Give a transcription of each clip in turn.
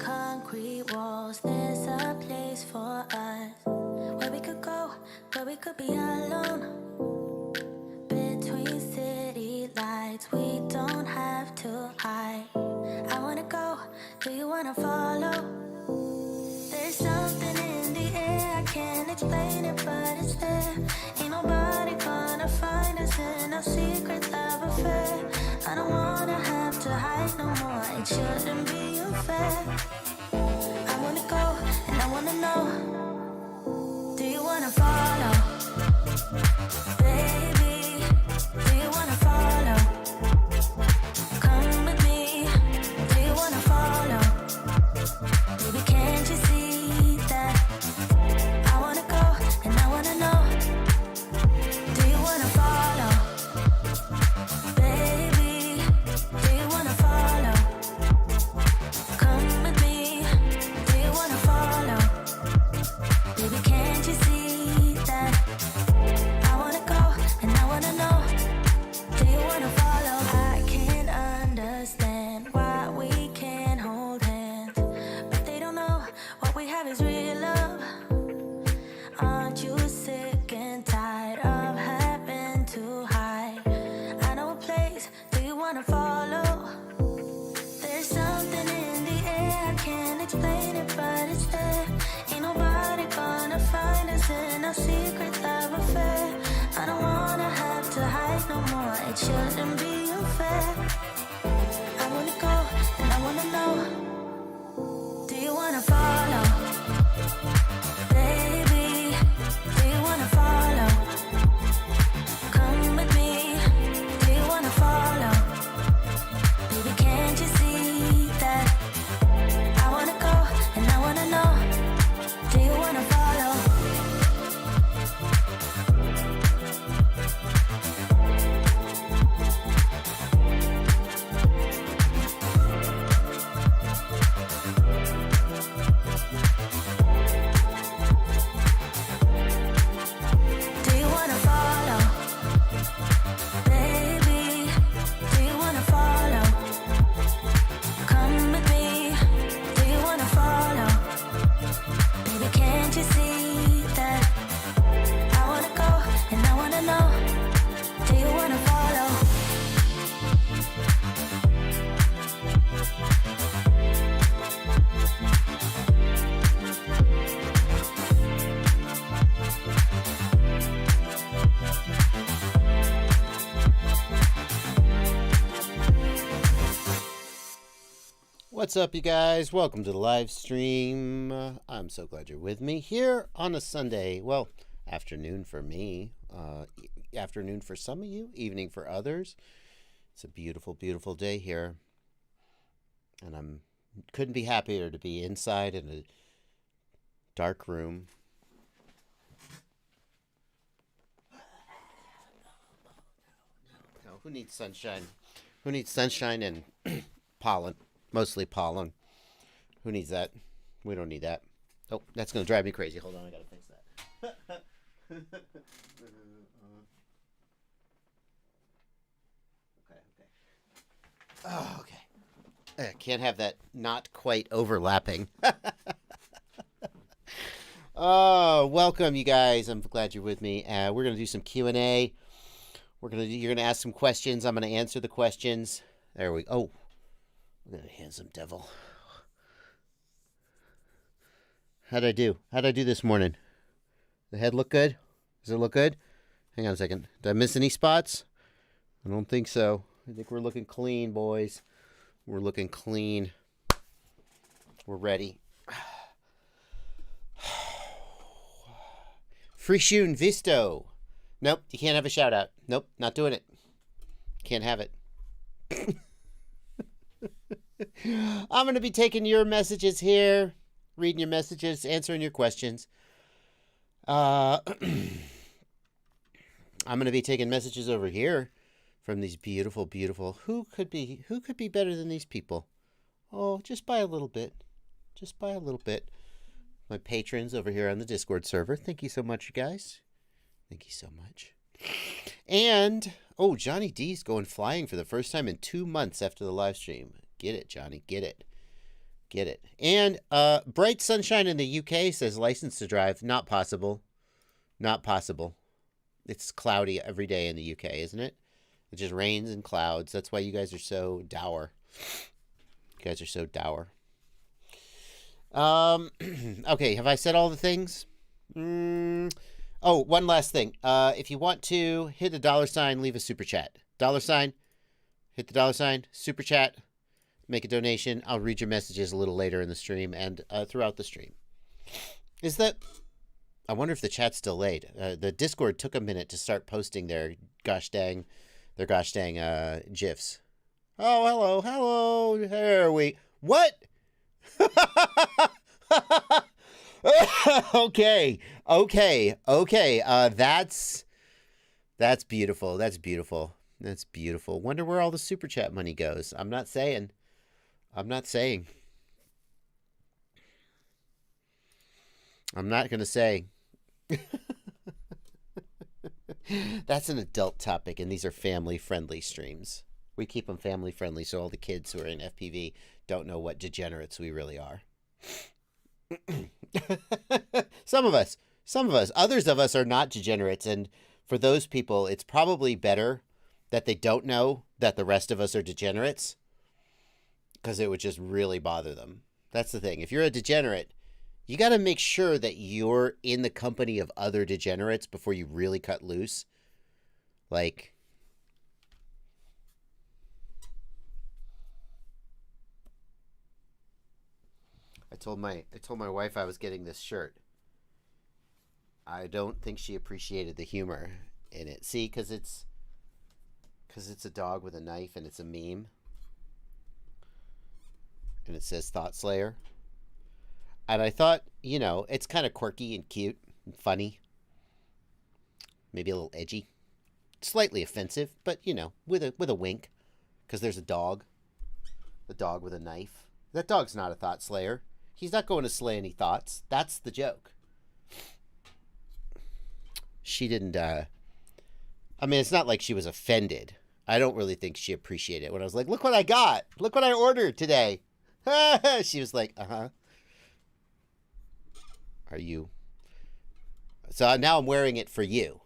concrete walls. There's a place for us where we could go, where we could be alone. Between city lights, we don't have to hide. I wanna go, do you wanna follow? There's something in the air, I can't explain it, but it's there. Ain't nobody gonna find us in our secret love affair. I don't wanna have to hide no more, it shouldn't be unfair. I wanna go, and I wanna know, do you wanna follow? Baby, do you wanna follow? Come with me, do you wanna follow? Baby, can't you see that? I wanna go, and I wanna know, do you wanna follow? Baby, do you wanna follow? Come with me, do you wanna follow? Baby, can't you see that? I wanna go, and I wanna know, do you wanna follow? I can't understand why we can't hold hands, but they don't know what we have is real love. Aren't you sick and tired of having to hide? I know a place, do you wanna follow? There's something in the air, I can't explain it, but it's there. Ain't nobody gonna find us in our secret love affair. I don't wanna have to hide no more, it shouldn't be unfair. I wanna go, and I wanna know, do you wanna follow? Baby, do you wanna follow? Come with me, do you wanna follow? Baby, can't you see that? I wanna go, and I wanna know, do you wanna follow? Do you wanna follow? Baby, do you wanna follow? Come with me, do you wanna follow? Baby, can't you see that? I wanna go, and I wanna know, do you wanna follow? What's up, you guys? Welcome to the live stream. I'm so glad you're with me here on a Sunday. Well, afternoon for me, afternoon for some of you, evening for others. It's a beautiful, beautiful day here, and couldn't be happier to be inside in a dark room. No, who needs sunshine? Who needs sunshine and pollen? Mostly pollen. Who needs that? We don't need that. Oh, that's going to drive me crazy. Hold on, I got to fix that. Okay. Oh, okay. I can't have that not quite overlapping. Oh, welcome, you guys. I'm glad you're with me. We're going to do some Q&A. You're going to ask some questions. I'm going to answer the questions. There we go. Oh. Look at that handsome devil. How'd I do? How'd I do this morning? The head look good? Does it look good? Hang on a second. Did I miss any spots? I don't think so. I think we're looking clean, boys. We're looking clean. We're ready. Free shooting Visto. Nope, you can't have a shout out. Nope, not doing it. Can't have it. I'm going to be taking your messages here, reading your messages, answering your questions. I'm going to be taking messages over here from these beautiful, beautiful. Who could be better than these people? Oh, just by a little bit. Just by a little bit. My patrons over here on the Discord server. Thank you so much, you guys. Thank you so much. And, oh, Johnny D's going flying for the first time in 2 months after the live stream. Get it, Johnny. Get it. Get it. And Bright Sunshine in the UK says license to drive. Not possible. Not possible. It's cloudy every day in the UK, isn't it? It just rains and clouds. That's why you guys are so dour. You guys are so dour. Okay, have I said all the things? Oh, one last thing. If you want to hit the $, leave a super chat. $, hit the $, super chat, make a donation. I'll read your messages a little later in the stream and throughout the stream. I wonder if the chat's delayed. The Discord took a minute to start posting their gosh dang GIFs. Oh, hello. There we. What? Okay. That's beautiful. That's beautiful. Wonder where all the super chat money goes. I'm not saying. I'm not gonna say. That's an adult topic, and these are family-friendly streams. We keep them family-friendly so all the kids who are in FPV don't know what degenerates we really are. Some of us. Others of us are not degenerates, and for those people, it's probably better that they don't know that the rest of us are degenerates, because it would just really bother them. That's the thing. If you're a degenerate, you got to make sure that you're in the company of other degenerates before you really cut loose. Like, I told my wife I was getting this shirt. I don't think she appreciated the humor in it. See, because it's a dog with a knife and it's a meme. And it says Thought Slayer. And I thought, it's kind of quirky and cute and funny. Maybe a little edgy. Slightly offensive, but, with a wink. Because there's a dog. The dog with a knife. That dog's not a Thought Slayer. He's not going to slay any thoughts. That's the joke. She didn't, it's not like she was offended. I don't really think she appreciated it when I was like, look what I got. Look what I ordered today. She was like, uh-huh. Are you? So now I'm wearing it for you.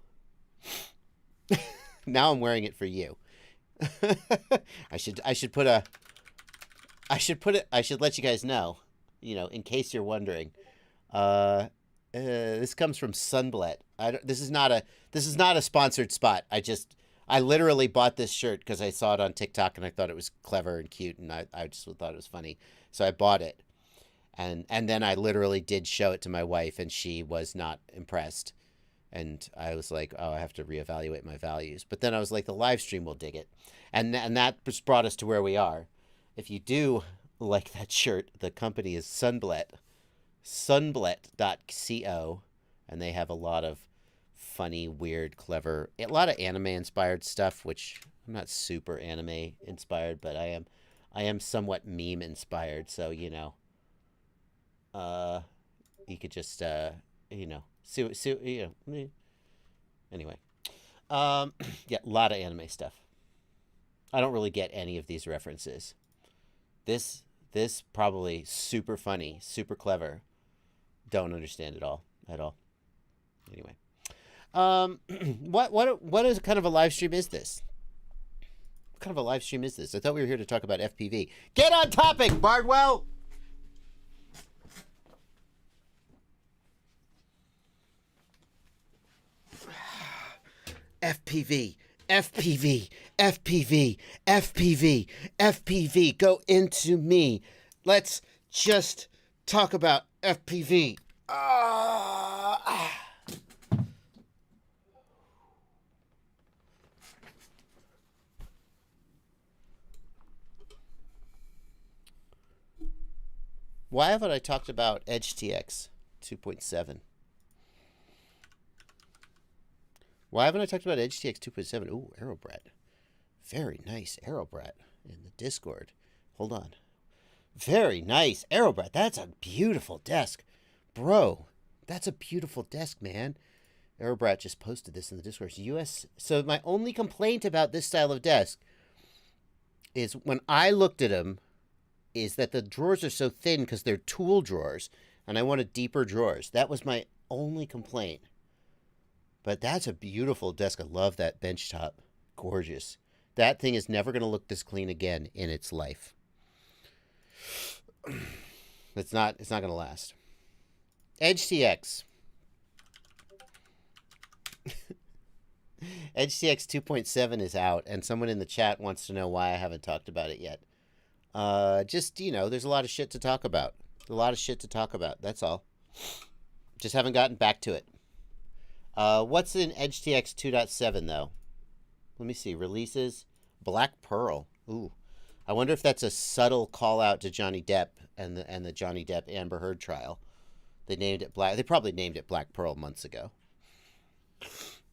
Now I'm wearing it for you. I should let you guys know, in case you're wondering. This comes from Sunblet. This is not a sponsored spot. I literally bought this shirt because I saw it on TikTok and I thought it was clever and cute, and I just thought it was funny. So I bought it. And then I literally did show it to my wife, and she was not impressed. And I was like, oh, I have to reevaluate my values. But then I was like, the live stream will dig it. And that just brought us to where we are. If you do like that shirt, the company is Sunblet. Sunblet.co. And they have a lot of funny, weird, clever, a lot of anime-inspired stuff, which I'm not super anime-inspired, but I am somewhat meme-inspired. So, you could just, see, anyway. Yeah, a lot of anime stuff. I don't really get any of these references. This probably super funny, super clever. Don't understand it all, at all. Anyway. What is kind of a live stream is this? What kind of a live stream is this? I thought we were here to talk about FPV. Get on topic, Bardwell! FPV, FPV, FPV, FPV, FPV, go into me. Let's just talk about FPV. Why haven't I talked about EdgeTX 2.7? Why haven't I talked about EdgeTX 2.7? Ooh, Aerobrat. Very nice Aerobrat in the Discord. Hold on. Very nice Aerobrat. That's a beautiful desk. Bro, that's a beautiful desk, man. Aerobrat just posted this in the Discord. So my only complaint about this style of desk is when I looked at him is that the drawers are so thin because they're tool drawers, and I wanted deeper drawers. That was my only complaint. But that's a beautiful desk. I love that bench top. Gorgeous. That thing is never going to look this clean again in its life. It's not going to last. EdgeTX. EdgeTX 2.7 is out, and someone in the chat wants to know why I haven't talked about it yet. Just, you know, there's a lot of shit to talk about. That's all. Just haven't gotten back to it. What's in EdgeTX 2.7, though? Let me see. Releases. Black Pearl. Ooh. I wonder if that's a subtle call out to Johnny Depp and the Johnny Depp Amber Heard trial. They named it Black. They probably named it Black Pearl months ago.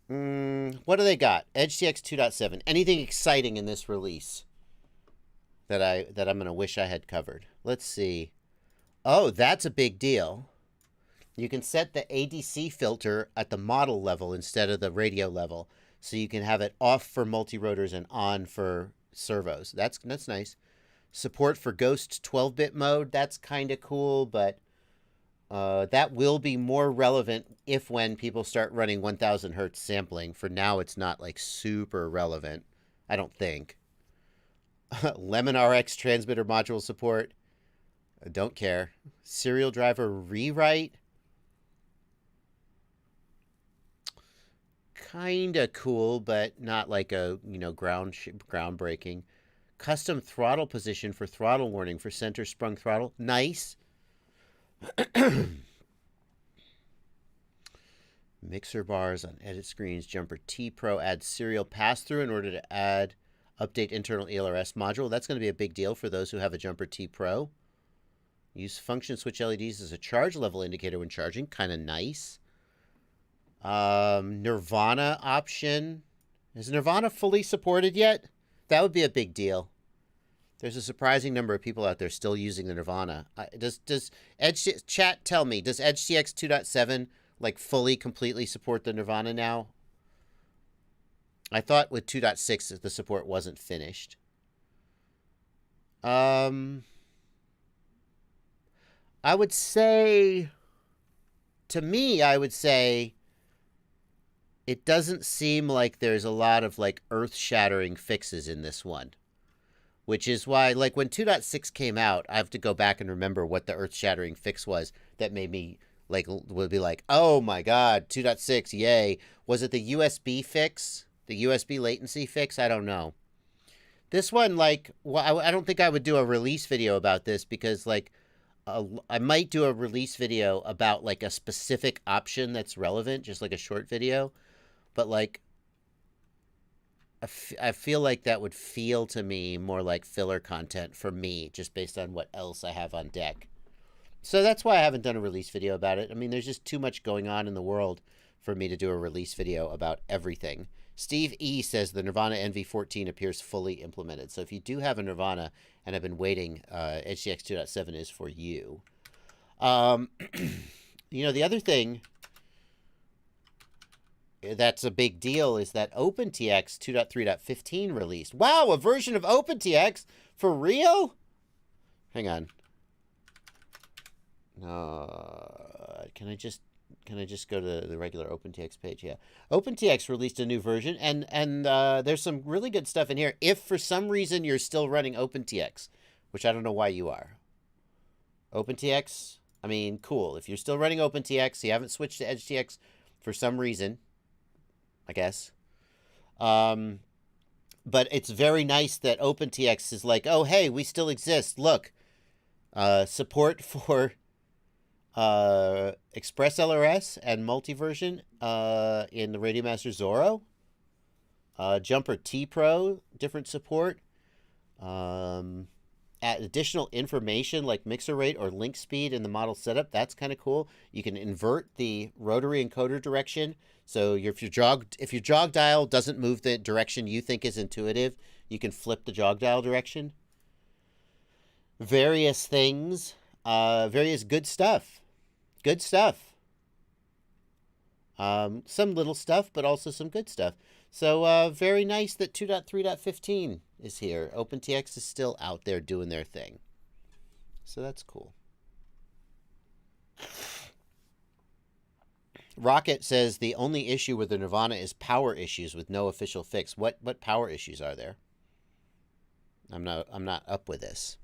What do they got? EdgeTX 2.7. Anything exciting in this release that I'm gonna wish I had covered? Let's see. Oh, that's a big deal. You can set the ADC filter at the model level instead of the radio level, so you can have it off for multi-rotors and on for servos. That's nice. Support for Ghost 12-bit mode. That's kind of cool, but that will be more relevant when people start running 1000 hertz sampling. For now, it's not like super relevant, I don't think. Lemon RX transmitter module support. I don't care. Serial driver rewrite. Kind of cool, but not like a, you know, groundbreaking. Custom throttle position for throttle warning for center sprung throttle. Nice. Mixer bars on edit screens. Jumper T Pro adds serial pass-through in order to update internal ELRS module. That's going to be a big deal for those who have a Jumper T Pro. Use function switch LEDs as a charge level indicator when charging. Kind of nice. Nirvana option. Is Nirvana fully supported yet? That would be a big deal. There's a surprising number of people out there still using the Nirvana. Does chat tell me, does EdgeTX 2.7 like fully, completely support the Nirvana now? I thought with 2.6 the support wasn't finished. I would say, to me, I would say it doesn't seem like there's a lot of like earth-shattering fixes in this one. Which is why, like, when 2.6 came out, I have to go back and remember what the earth-shattering fix was that made me, like, would be like, oh my god, 2.6, yay. Was it the USB fix? The USB latency fix? I don't know. This one, like, well, I don't think I would do a release video about this because, like, I might do a release video about, like, a specific option that's relevant, just like a short video. But, like, I feel like that would feel to me more like filler content for me, just based on what else I have on deck. So that's why I haven't done a release video about it. I mean, there's just too much going on in the world for me to do a release video about everything. Steve E says the Nirvana NV14 appears fully implemented. So if you do have a Nirvana and have been waiting, EdgeTX 2.7 is for you. You know, the other thing that's a big deal is that OpenTX 2.3.15 released. Wow, a version of OpenTX? For real? Hang on. Can I just go to the regular OpenTX page? Yeah. OpenTX released a new version, and there's some really good stuff in here. If for some reason you're still running OpenTX, which I don't know why you are. OpenTX, I mean, cool. If you're still running OpenTX, you haven't switched to EdgeTX for some reason, I guess. But it's very nice that OpenTX is like, oh, hey, we still exist. Look, support for Express LRS and multi-version in the Radiomaster Zorro. Jumper T Pro, different support. Add additional information like mixer rate or link speed in the model setup. That's kind of cool. You can invert the rotary encoder direction. So if your jog dial doesn't move the direction you think is intuitive, you can flip the jog dial direction. Various things, various good stuff. Good stuff. Some little stuff, but also some good stuff. So very nice that 2.3.15 is here. OpenTX is still out there doing their thing. So that's cool. Rocket says the only issue with the Nirvana is power issues with no official fix. What power issues are there? I'm not up with this.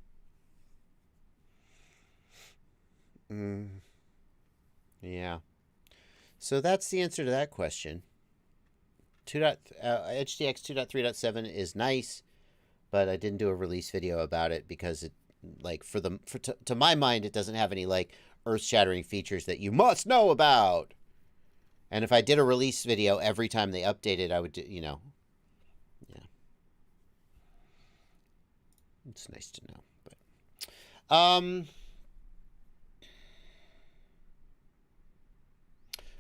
Yeah. So that's the answer to that question. EdgeTX 2.3.7 is nice, but I didn't do a release video about it because it, like, to my mind, it doesn't have any like earth-shattering features that you must know about. And if I did a release video every time they updated, I would do, yeah. It's nice to know, but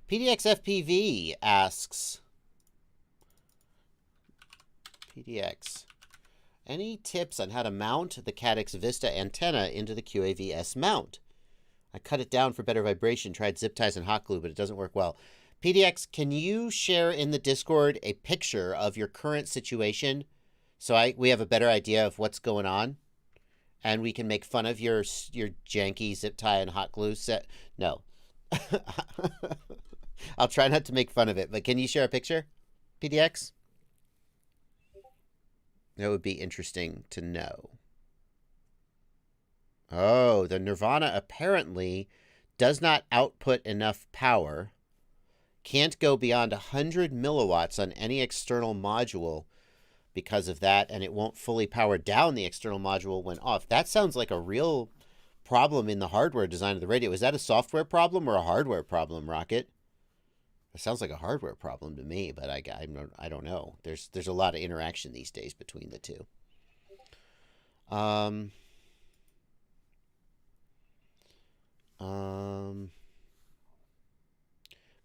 PDX FPV asks, PDX, any tips on how to mount the Caddx Vista antenna into the QAVS mount? I cut it down for better vibration, tried zip ties and hot glue, but it doesn't work well. PDX, can you share in the Discord a picture of your current situation so we have a better idea of what's going on? And we can make fun of your janky zip tie and hot glue set? No. I'll try not to make fun of it, but can you share a picture, PDX? That would be interesting to know. Oh, the Nirvana apparently does not output enough power. Can't go beyond 100 milliwatts on any external module because of that, and it won't fully power down the external module when off. That sounds like a real problem in the hardware design of the radio. Is that a software problem or a hardware problem, Rocket? It sounds like a hardware problem to me, but I don't know. There's a lot of interaction these days between the two.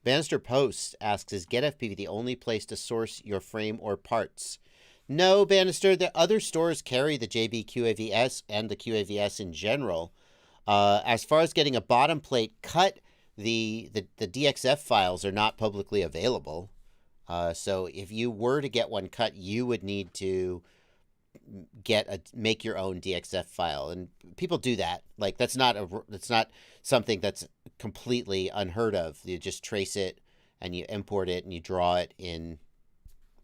Bannister Post asks, is GetFPV the only place to source your frame or parts? No, Bannister. The other stores carry the JB QAVS and the QAVS in general. As far as getting a bottom plate cut, the DXF files are not publicly available. So if you were to get one cut, you would need to make your own DXF file, and people do that. Like that's not something that's completely unheard of. You just trace it and you import it and you draw it in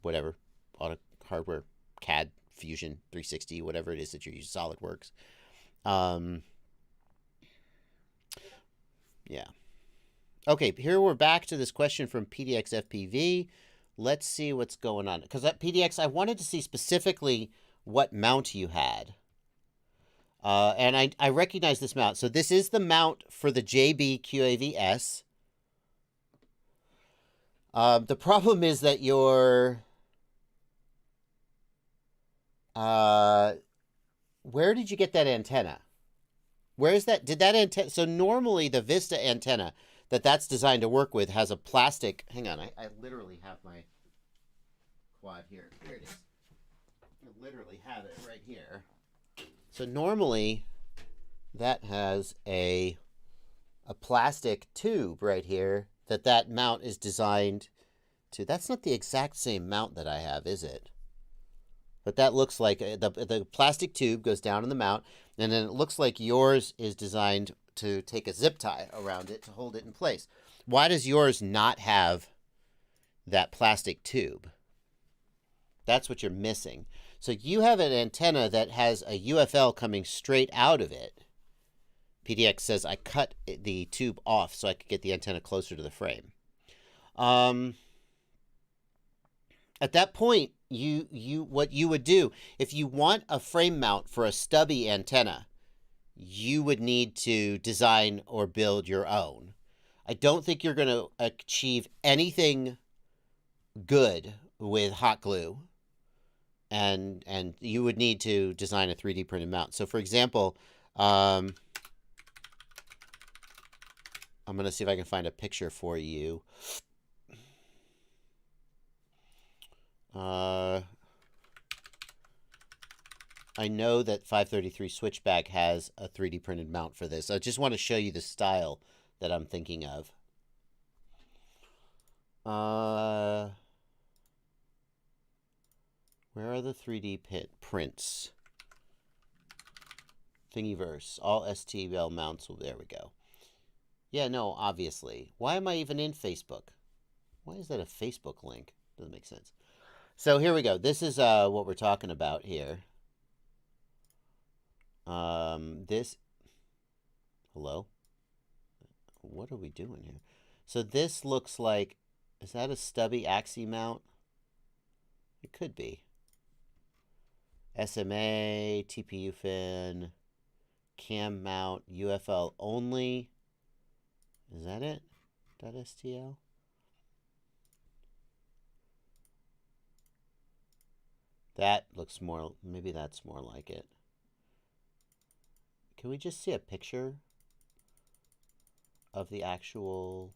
whatever auto hardware, CAD, Fusion 360, whatever it is that you use, SolidWorks. Yeah. Okay, here we're back to this question from PDX FPV. Let's see what's going on. Because at PDX, I wanted to see specifically what mount you had. And I recognize this mount. So this is the mount for the JB QAVS. The problem is that your... where did you get that antenna? Where is that? Did that antenna... So normally the Vista antenna that's designed to work with has a plastic... Hang on, I literally have my quad here. Here it is. I literally have it right here. So normally that has a plastic tube right here that mount is designed to. That's not the exact same mount that I have, is it? But that looks like the plastic tube goes down in the mount, and then it looks like yours is designed to take a zip tie around it to hold it in place. Why does yours not have that plastic tube? That's what you're missing. So you have an antenna that has a UFL coming straight out of it. PDX says I cut the tube off so I could get the antenna closer to the frame. At that point, what you would do, if you want a frame mount for a stubby antenna, you would need to design or build your own. I don't think you're going to achieve anything good with hot glue, and you would need to design a 3D printed mount. So, for example, I'm going to see if I can find a picture for you. I know that 533 Switchback has a 3D printed mount for this. I just want to show you the style that I'm thinking of. Where are the 3D prints? Thingiverse. All STL mounts. There we go. Yeah, no, obviously. Why am I even in Facebook? Why is that a Facebook link? Doesn't make sense. So here we go. This is what we're talking about here. Hello? What are we doing here? So this looks like, is that a stubby axis mount? It could be. SMA, TPU fin, cam mount, UFL only. Is that it? .stl? That looks more, maybe that's more like it. Can we just see a picture of the actual...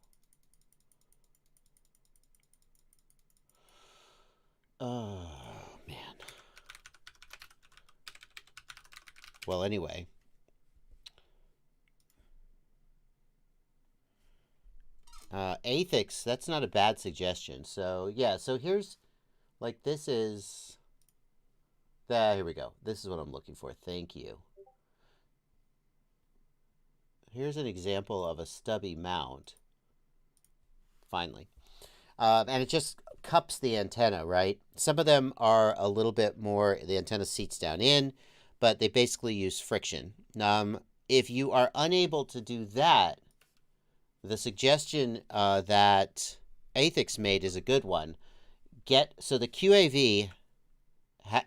Oh, man. Well, anyway. EdgeTX, that's not a bad suggestion. So, yeah, so here's, like, this is... here we go. This is what I'm looking for. Thank you. Here's an example of a stubby mount. Finally. And it just cups the antenna, right? Some of them are a little bit more, the antenna seats down in, but they basically use friction. If you are unable to do that, the suggestion that EdgeTX made is a good one. So the QAV...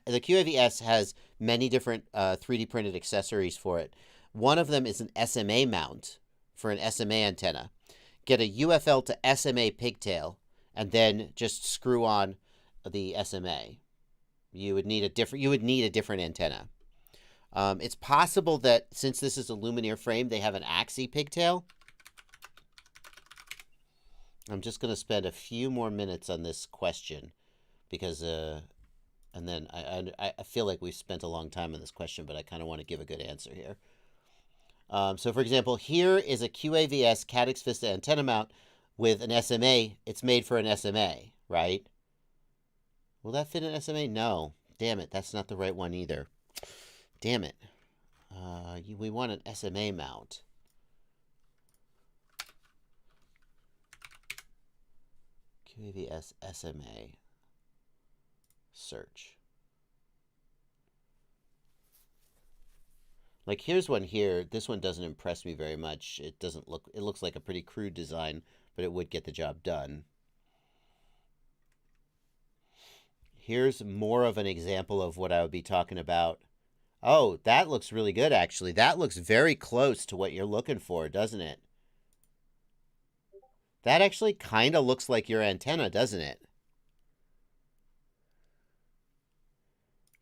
the QAV-S has many different 3D printed accessories for it. One of them is an SMA mount for an SMA antenna. Get a UFL to SMA pigtail, and then just screw on the SMA. You would need a different antenna. It's possible that since this is a luminaire frame, they have an axis pigtail. I'm just going to spend a few more minutes on this question because. And then I feel like we've spent a long time on this question, but I kind of want to give a good answer here. So, for example, here is a QAV-S Caddx Vista antenna mount with an SMA. It's made for an SMA, right? Will that fit an SMA? No. Damn it. That's not the right one either. Damn it. We want an SMA mount. QAV-S SMA. Search. Like here's one here. This one doesn't impress me very much. It looks like a pretty crude design, but it would get the job done. Here's more of an example of what I would be talking about. Oh, that looks really good actually. That looks very close to what you're looking for, doesn't it? That actually kind of looks like your antenna, doesn't it?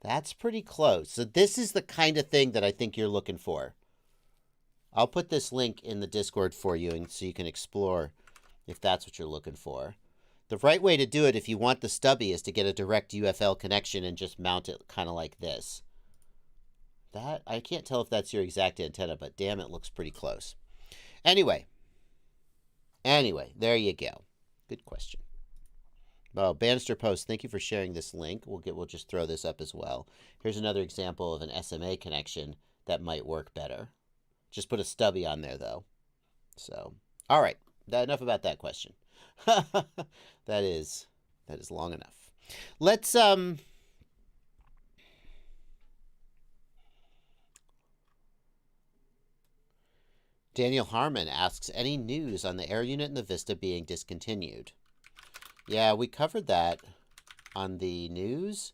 That's pretty close. So this is the kind of thing that I think you're looking for. I'll put this link in the Discord for you and so you can explore if that's what you're looking for. The right way to do it if you want the stubby is to get a direct UFL connection and just mount it kind of like this. That, I can't tell if that's your exact antenna, but damn, it looks pretty close. Anyway, there you go. Good question. Oh, Bannister Post, thank you for sharing this link. We'll just throw this up as well. Here's another example of an SMA connection that might work better. Just put a stubby on there, though. So, all right. Enough about that question. That is long enough. Let's Daniel Harmon asks, any news on the air unit and the Vista being discontinued? Yeah, we covered that on the news,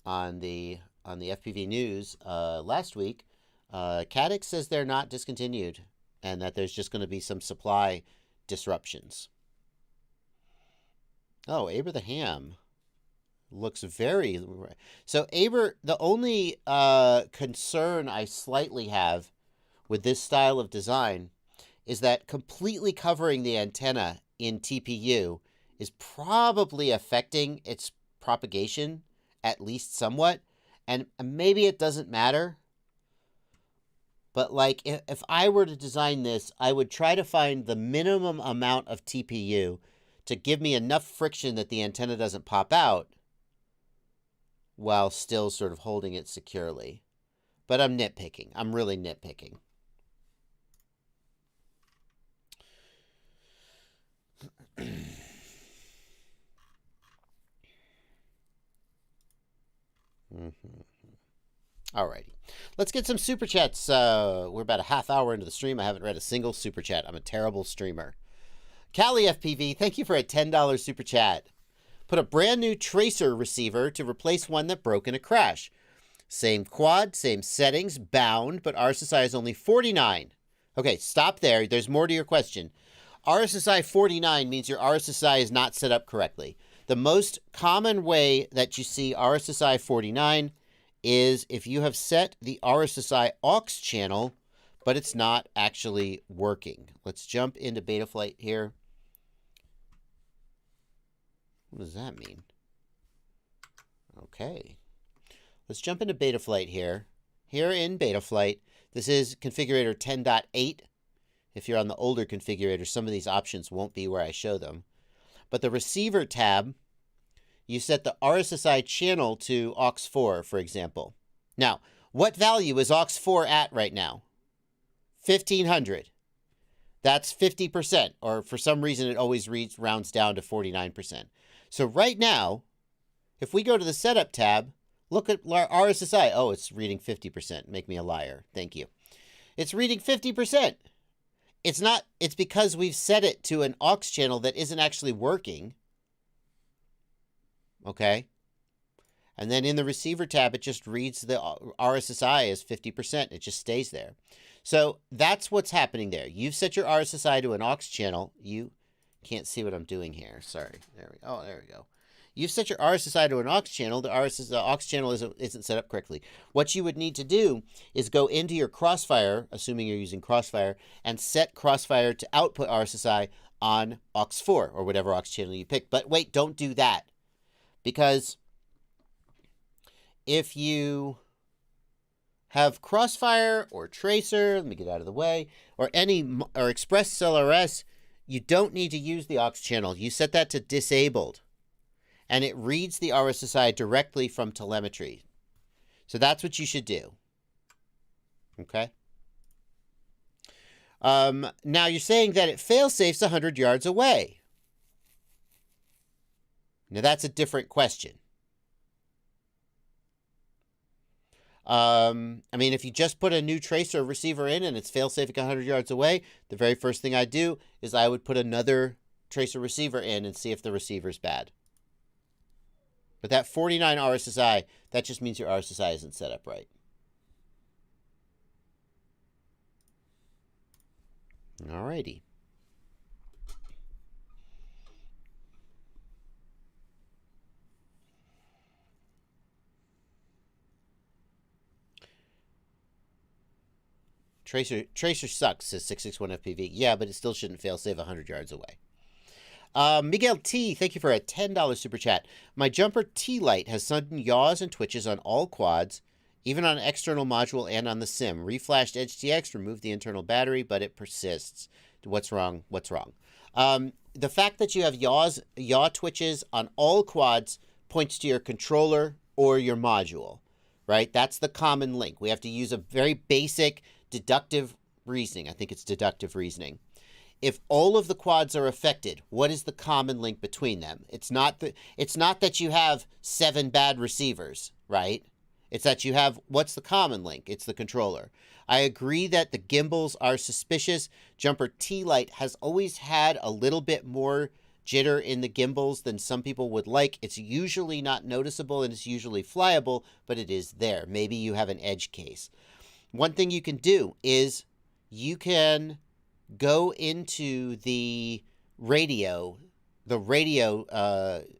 on the FPV news last week. Caddx says they're not discontinued and that there's just going to be some supply disruptions. Oh, Aber the Ham looks very... So Aber, the only concern I slightly have with this style of design is that completely covering the antenna in TPU is probably affecting its propagation, at least somewhat. And maybe it doesn't matter. But like, if I were to design this, I would try to find the minimum amount of TPU to give me enough friction that the antenna doesn't pop out while still sort of holding it securely. but I'm nitpicking. I'm really nitpicking. Alrighty. Let's get some super chats. We're about a half hour into the stream. I haven't read a single super chat. I'm a terrible streamer. Callie FPV, thank you for a $10 super chat. Put a brand new tracer receiver to replace one that broke in a crash. Same quad, same settings, bound, but RSSI is only 49. Okay, stop there. There's more to your question. RSSI 49 means your RSSI is not set up correctly. The most common way that you see RSSI 49 is if you have set the RSSI aux channel, but it's not actually working. Let's jump into Betaflight here. What does that mean? Okay. Let's jump into Betaflight here. Here in Betaflight, this is configurator 10.8. If you're on the older configurator, some of these options won't be where I show them. But the receiver tab, you set the RSSI channel to aux4, for example. Now, what value is aux4 at right now? 1500. That's 50%, or for some reason it always rounds down to 49%. So right now, if we go to the setup tab, look at RSSI. Oh, it's reading 50%. Make me a liar. Thank you. It's reading 50%. It's not, it's because we've set it to an aux channel that isn't actually working. Okay. And then in the receiver tab, it just reads the RSSI as 50%. It just stays there. So that's what's happening there. You've set your RSSI to an aux channel. You can't see what I'm doing here. Sorry. There we go. Oh, there we go. You've set your RSSI to an aux channel. The aux channel isn't set up correctly. What you would need to do is go into your Crossfire, assuming you're using Crossfire, and set Crossfire to output RSSI on aux4 or whatever aux channel you pick. But wait, don't do that. Because if you have Crossfire or Tracer, let me get out of the way, or Express LRS, you don't need to use the aux channel. You set that to disabled, and it reads the RSSI directly from telemetry. So that's what you should do. Okay. Now you're saying that it fail-safes 100 yards away. Now that's a different question. I mean, if you just put a new tracer receiver in and it's fail-safing 100 yards away, the very first thing I do is I would put another tracer receiver in and see if the receiver's bad. But that 49 RSSI, that just means your RSSI isn't set up right. Alrighty. Tracer sucks, says 661FPV. Yeah, but it still shouldn't fail save 100 yards away. Miguel T, thank you for a $10 super chat. My jumper T-Light has sudden yaws and twitches on all quads, even on external module and on the sim. Reflashed EdgeTX, removed the internal battery, but it persists. What's wrong? What's wrong? The fact that you have yaw twitches on all quads points to your controller or your module, right? That's the common link. We have to use a very basic deductive reasoning. I think it's deductive reasoning. If all of the quads are affected, what is the common link between them? It's not that you have 7 bad receivers, right? It's that you have, what's the common link? It's the controller. I agree that the gimbals are suspicious. Jumper T-Light has always had a little bit more jitter in the gimbals than some people would like. It's usually not noticeable and it's usually flyable, but it is there. Maybe you have an edge case. One thing you can do is you can go into the radio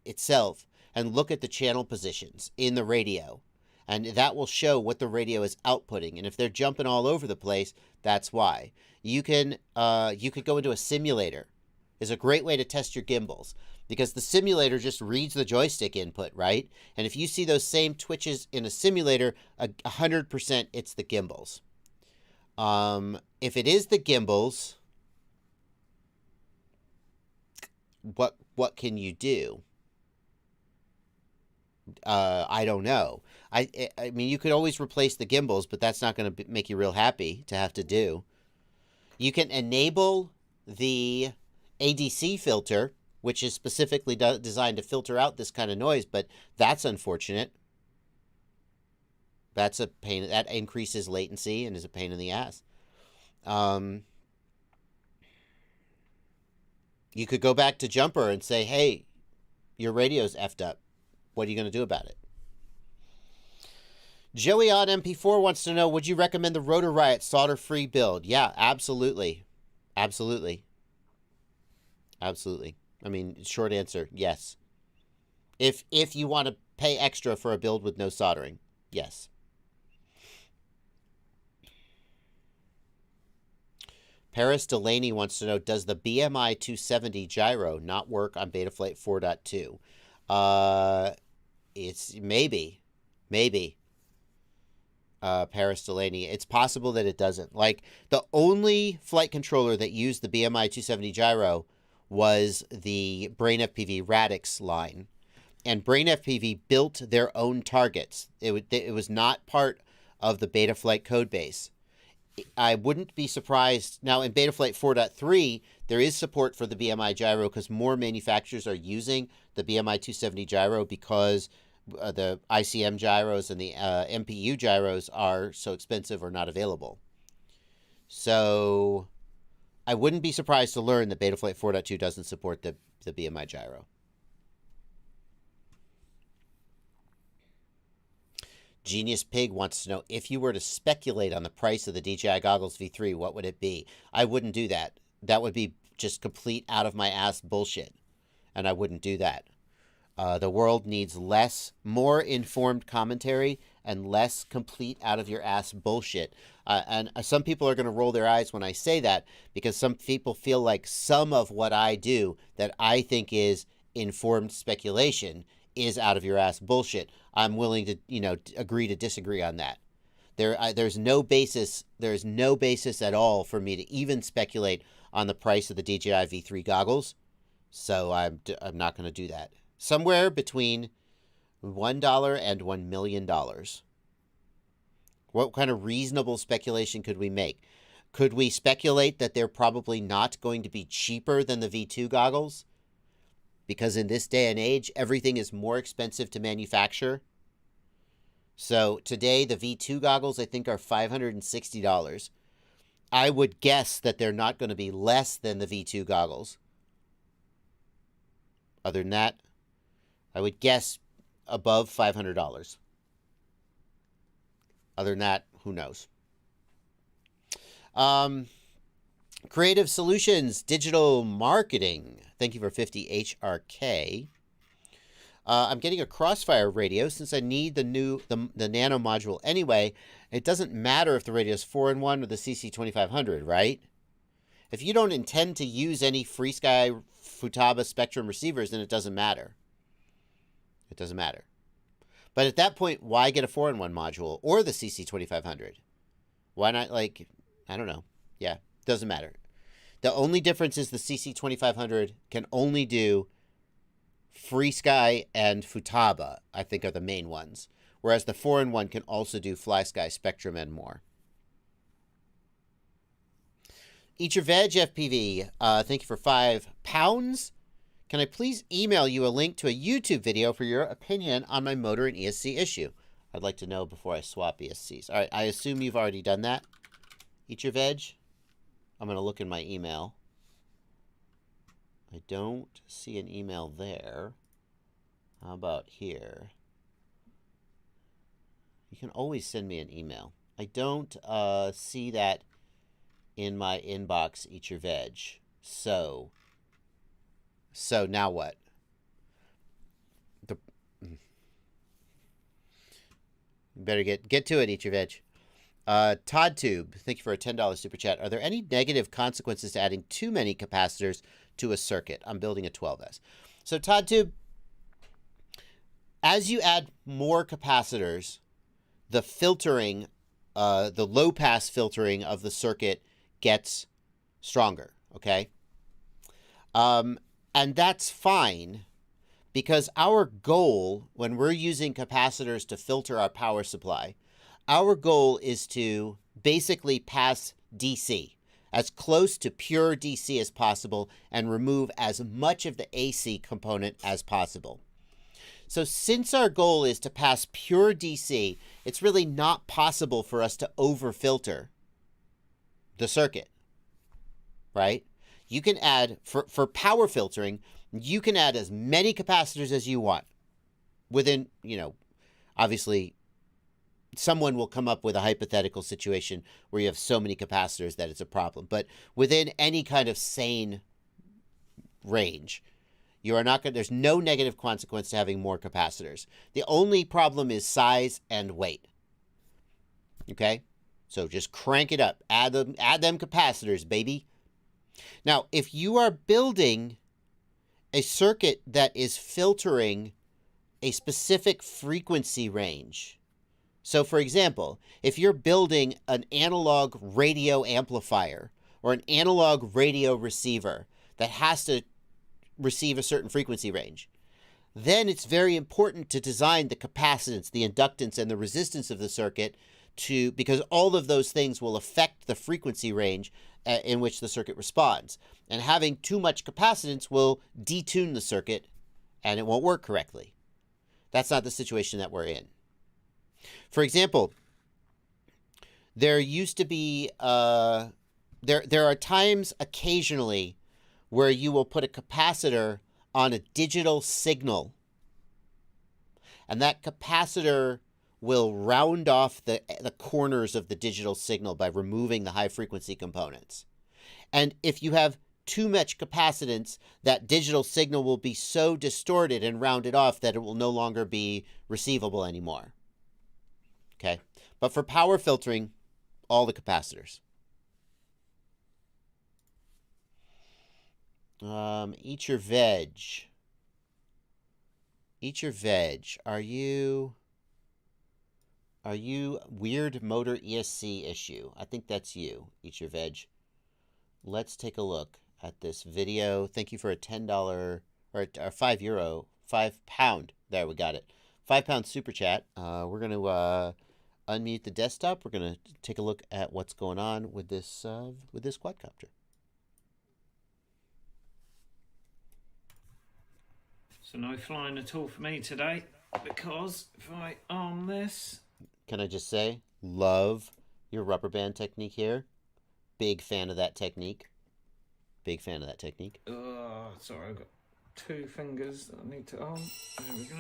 itself and look at the channel positions in the radio. And that will show what the radio is outputting. And if they're jumping all over the place, that's why. You could go into a simulator. Is a great way to test your gimbals, because the simulator just reads the joystick input, right? And if you see those same twitches in a simulator, 100% it's the gimbals. If it is the gimbals, what can you do? I don't know. I mean, you could always replace the gimbals, but that's not going to make you real happy to have to do. You can enable the ADC filter, which is specifically designed to filter out this kind of noise, but that's unfortunate. That's a pain. That increases latency and is a pain in the ass. You could go back to Jumper and say, hey, your radio's effed up. What are you going to do about it? Joey on MP4 wants to know, would you recommend the Rotor Riot solder-free build? Yeah, absolutely. Absolutely. Absolutely. I mean, short answer, yes. If you want to pay extra for a build with no soldering, yes. Paris Delaney wants to know, does the BMI 270 gyro not work on Betaflight 4.2? It's maybe. Paris Delaney. It's possible that it doesn't. Like, the only flight controller that used the BMI 270 gyro was the Brain FPV Radix line. And Brain FPV built their own targets. It was not part of the Betaflight code base. I wouldn't be surprised. Now, in Betaflight 4.3, there is support for the BMI gyro because more manufacturers are using the BMI 270 gyro because the ICM gyros and the MPU gyros are so expensive or not available. So I wouldn't be surprised to learn that Betaflight 4.2 doesn't support the BMI gyro. Genius Pig wants to know, if you were to speculate on the price of the DJI Goggles V3, what would it be? I wouldn't do that. That would be just complete out of my ass bullshit. And I wouldn't do that. The world needs more informed commentary and less complete out of your ass bullshit. And some people are going to roll their eyes when I say that, because some people feel like some of what I do that I think is informed speculation is out of your ass bullshit. I'm willing to, agree to disagree on that. There's no basis at all for me to even speculate on the price of the DJI V3 goggles. So I'm not going to do that. Somewhere between $1 and $1 million. What kind of reasonable speculation could we make? Could we speculate that they're probably not going to be cheaper than the V2 goggles? Because in this day and age, everything is more expensive to manufacture. So today, the V2 goggles, I think, are $560. I would guess that they're not going to be less than the V2 goggles. Other than that, I would guess above $500. Other than that, who knows? Creative Solutions, Digital Marketing. Thank you for 50 HRK. I'm getting a Crossfire radio since I need the Nano module anyway. It doesn't matter if the radio is 4-in-1 or the CC2500, right? If you don't intend to use any FreeSky Futaba Spectrum receivers, then it doesn't matter. It doesn't matter. But at that point, why get a 4-in-1 module or the CC2500? Why not, I don't know. Yeah, doesn't matter. The only difference is the CC2500 can only do FreeSky and Futaba, I think, are the main ones. Whereas the 4-in-1 can also do FlySky, Spectrum, and more. Eat Your Veg FPV, thank you for £5. Can I please email you a link to a YouTube video for your opinion on my motor and ESC issue? I'd like to know before I swap ESCs. All right, I assume you've already done that. Eat Your Veg. I'm going to look in my email. I don't see an email there. How about here? You can always send me an email. I don't see that in my inbox, Eat Your Veg. So now what? You better get to it, Eat Your Veg. Todd Tube, thank you for a $10 super chat. Are there any negative consequences to adding too many capacitors to a circuit? I'm building a 12S. So Todd Tube, as you add more capacitors, the filtering, the low pass filtering of the circuit gets stronger, okay? And that's fine, because our goal when we're using capacitors to filter our power supply, our goal is to basically pass DC as close to pure DC as possible and remove as much of the AC component as possible. So since our goal is to pass pure DC, it's really not possible for us to overfilter the circuit, right? You can add, for power filtering, you can add as many capacitors as you want within, obviously someone will come up with a hypothetical situation where you have so many capacitors that it's a problem. But within any kind of sane range, you are not going. There's no negative consequence to having more capacitors. The only problem is size and weight. Okay, so just crank it up. Add them capacitors, baby. Now, if you are building a circuit that is filtering a specific frequency range. So, for example, if you're building an analog radio amplifier or an analog radio receiver that has to receive a certain frequency range, then it's very important to design the capacitance, the inductance, and the resistance of the circuit because all of those things will affect the frequency range in which the circuit responds. And having too much capacitance will detune the circuit and it won't work correctly. That's not the situation that we're in. For example, there used to be, there are times occasionally where you will put a capacitor on a digital signal, and that capacitor will round off the corners of the digital signal by removing the high frequency components. And if you have too much capacitance, that digital signal will be so distorted and rounded off that it will no longer be receivable anymore. Okay, but for power filtering, all the capacitors. Eat your veg. Eat your veg. Are you weird motor ESC issue? I think that's you. Eat your veg. Let's take a look at this video. Thank you for a $10 or €5, £5. There, we got it. £5 super chat. We're going to unmute the desktop. We're going to take a look at what's going on with this quadcopter. So no flying at all for me today, because if I arm this... Can I just say, love your rubber band technique here. Big fan of that technique. Big fan of that technique. Sorry, I've got 2 fingers that I need to arm. There we go.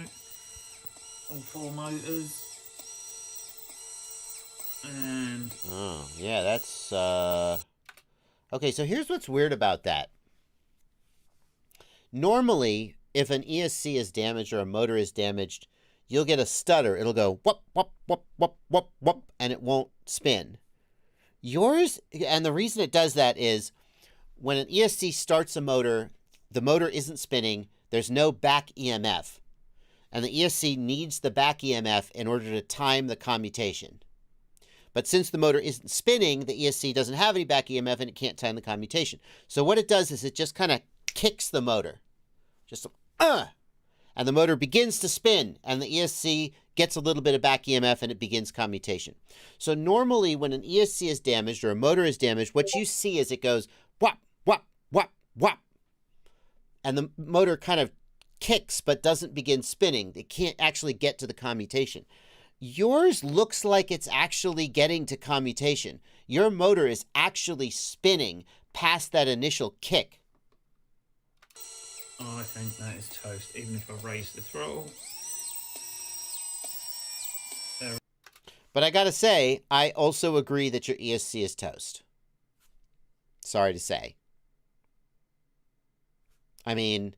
All 4 motors. And... Oh, yeah, that's... Okay, so here's what's weird about that. Normally, if an ESC is damaged or a motor is damaged, you'll get a stutter. It'll go whoop, whoop, whoop, whoop, whoop, whoop, and it won't spin. Yours, and the reason it does that is when an ESC starts a motor, the motor isn't spinning, there's no back EMF. And the ESC needs the back EMF in order to time the commutation. But since the motor isn't spinning, the ESC doesn't have any back EMF and it can't time the commutation. So what it does is it just kind of kicks the motor. Just and the motor begins to spin, and the ESC gets a little bit of back EMF, and it begins commutation. So normally when an ESC is damaged or a motor is damaged, what you see is it goes whop, whop, whop, whop. And the motor kind of kicks but doesn't begin spinning. It can't actually get to the commutation. Yours looks like it's actually getting to commutation. Your motor is actually spinning past that initial kick. I think that is toast, even if I raise the throttle. There. But I gotta say, I also agree that your ESC is toast. Sorry to say. I mean,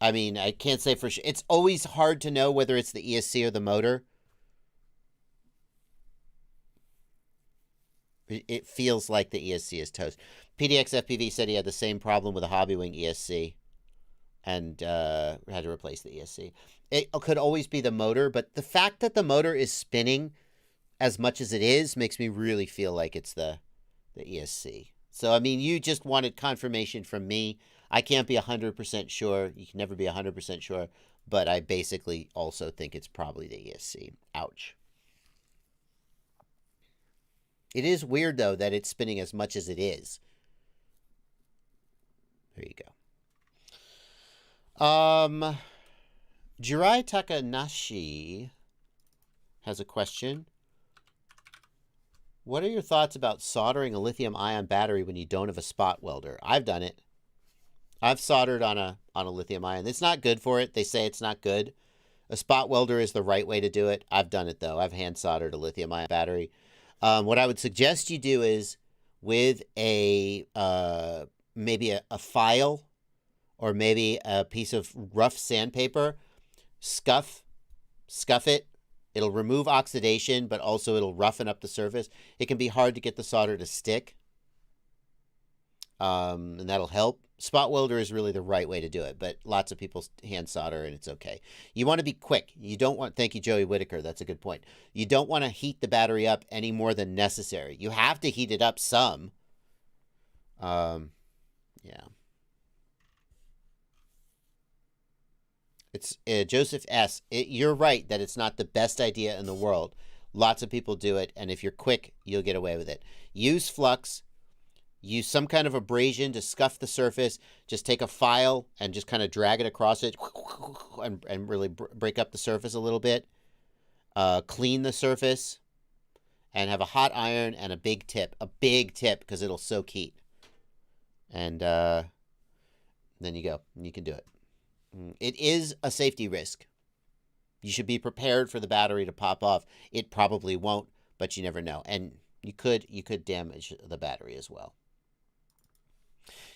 I can't say for sure. It's always hard to know whether it's the ESC or the motor. It feels like the ESC is toast. PDX FPV said he had the same problem with a Hobbywing ESC and had to replace the ESC. It could always be the motor, but the fact that the motor is spinning as much as it is makes me really feel like it's the ESC. So, I mean, you just wanted confirmation from me. I can't be 100% sure. You can never be 100% sure, but I basically also think it's probably the ESC. Ouch. It is weird, though, that it's spinning as much as it is. There you go. Jirai Takanashi has a question. What are your thoughts about soldering a lithium-ion battery when you don't have a spot welder? I've done it. I've soldered on a lithium-ion. It's not good for it. They say it's not good. A spot welder is the right way to do it. I've done it, though. I've hand soldered a lithium-ion battery. What I would suggest you do is with a maybe a file or maybe a piece of rough sandpaper, scuff it. It'll remove oxidation, but also it'll roughen up the surface. It can be hard to get the solder to stick, and that'll help. Spot welder is really the right way to do it, but lots of people hand solder, and it's okay. You want to be quick. You don't want... Thank you, Joey Whitaker. That's a good point. You don't want to heat the battery up any more than necessary. You have to heat it up some. Yeah. It's Joseph S. You're right that it's not the best idea in the world. Lots of people do it, and if you're quick, you'll get away with it. Use flux. Use some kind of abrasion to scuff the surface. Just take a file and just kind of drag it across it and really break up the surface a little bit. Clean the surface and have a hot iron and a big tip. A big tip because it'll soak heat. And then you go. You can do it. It is a safety risk. You should be prepared for the battery to pop off. It probably won't, but you never know. And you could damage the battery as well.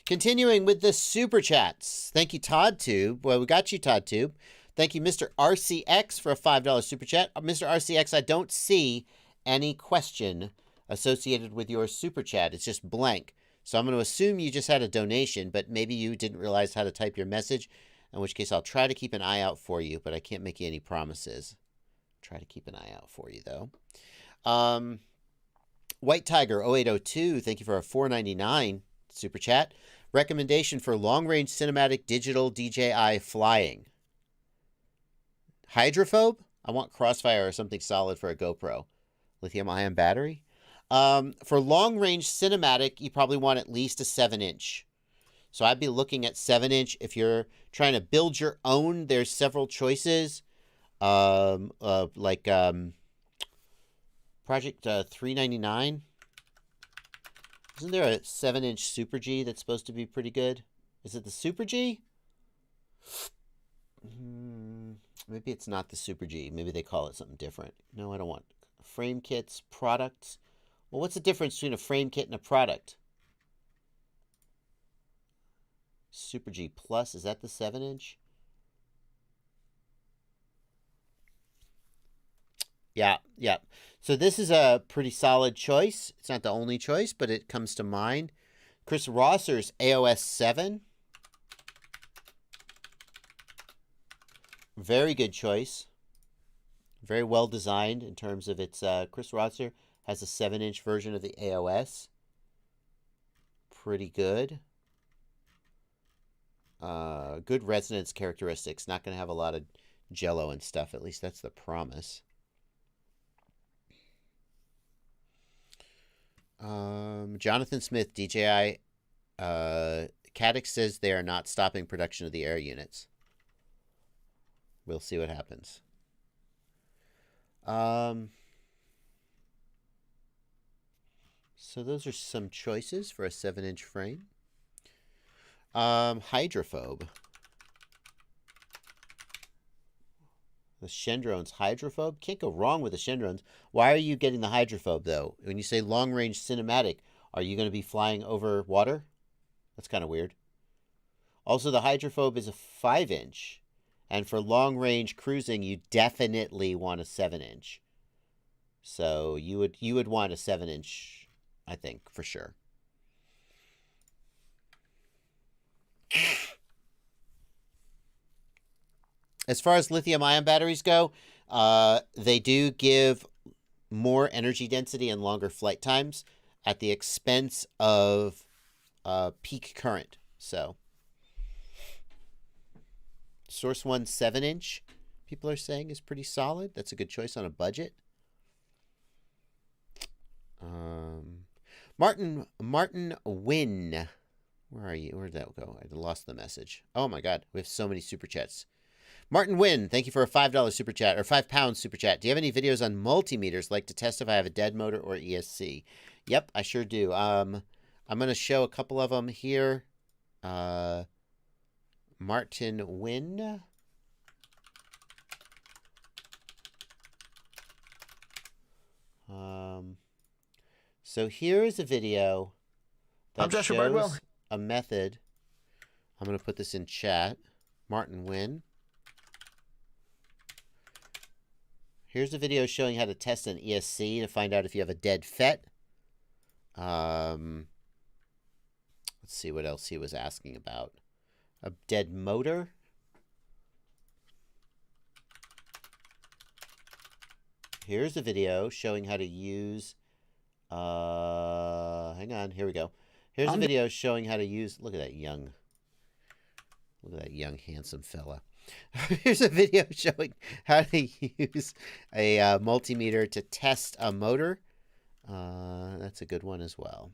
Continuing with the super chats. Thank you, Todd Tube. Well, we got you, Todd Tube. Thank you, Mr. RCX, for a $5 super chat. Mr. RCX, I don't see any question associated with your super chat. It's just blank. So I'm going to assume you just had a donation, but maybe you didn't realize how to type your message, in which case I'll try to keep an eye out for you, but I can't make you any promises. Try to keep an eye out for you, though. White Tiger 0802, thank you for a $4.99 super chat. Recommendation for long-range cinematic digital DJI flying. Hydrophobe? I want Crossfire or something solid for a GoPro. Lithium-ion battery? For long-range cinematic, you probably want at least a 7-inch. So I'd be looking at 7-inch. If you're trying to build your own, there's several choices. Like Project 399. Isn't there a 7-inch Super G that's supposed to be pretty good? Is it the Super G? Maybe it's not the Super G. Maybe they call it something different. No, I don't want frame kits, products. Well, what's the difference between a frame kit and a product? Super G Plus, is that the 7-inch? Yeah. So this is a pretty solid choice. It's not the only choice, but it comes to mind. Chris Rosser's AOS 7. Very good choice. Very well designed in terms of its... Chris Rosser has a 7-inch version of the AOS. Pretty good. Good resonance characteristics. Not going to have a lot of jello and stuff. At least that's the promise. Jonathan Smith, DJI. Cadix says they are not stopping production of the air units. We'll see what happens. So those are some choices for a 7-inch frame. Hydrophobe. The Shendrone's hydrophobe? Can't go wrong with the Shendrone's. Why are you getting the hydrophobe, though? When you say long-range cinematic, are you going to be flying over water? That's kind of weird. Also, the hydrophobe is a 5-inch. And for long-range cruising, you definitely want a 7-inch. So you would want a 7-inch, I think, for sure. As far as lithium-ion batteries go, they do give more energy density and longer flight times at the expense of peak current. So Source One 7-inch, people are saying, is pretty solid. That's a good choice on a budget. Martin Wynn. Where are you? Where'd that go? I lost the message. Oh my God, we have so many super chats. Martin Wynn, thank you for a $5 super chat, or £5 super chat. Do you have any videos on multimeters, like to test if I have a dead motor or ESC? Yep, I sure do. I'm going to show a couple of them here. Martin Wynn. So here is a video that shows Bardwell. A method. I'm going to put this in chat. Martin Wynn. Here's a video showing how to test an ESC to find out if you have a dead FET. Let's see what else he was asking about. A dead motor. Here's a video showing how to use... hang on, here we go. Here's a video showing how to use... Look at that young, handsome fella. Here's a video showing how to use a multimeter to test a motor. That's a good one as well.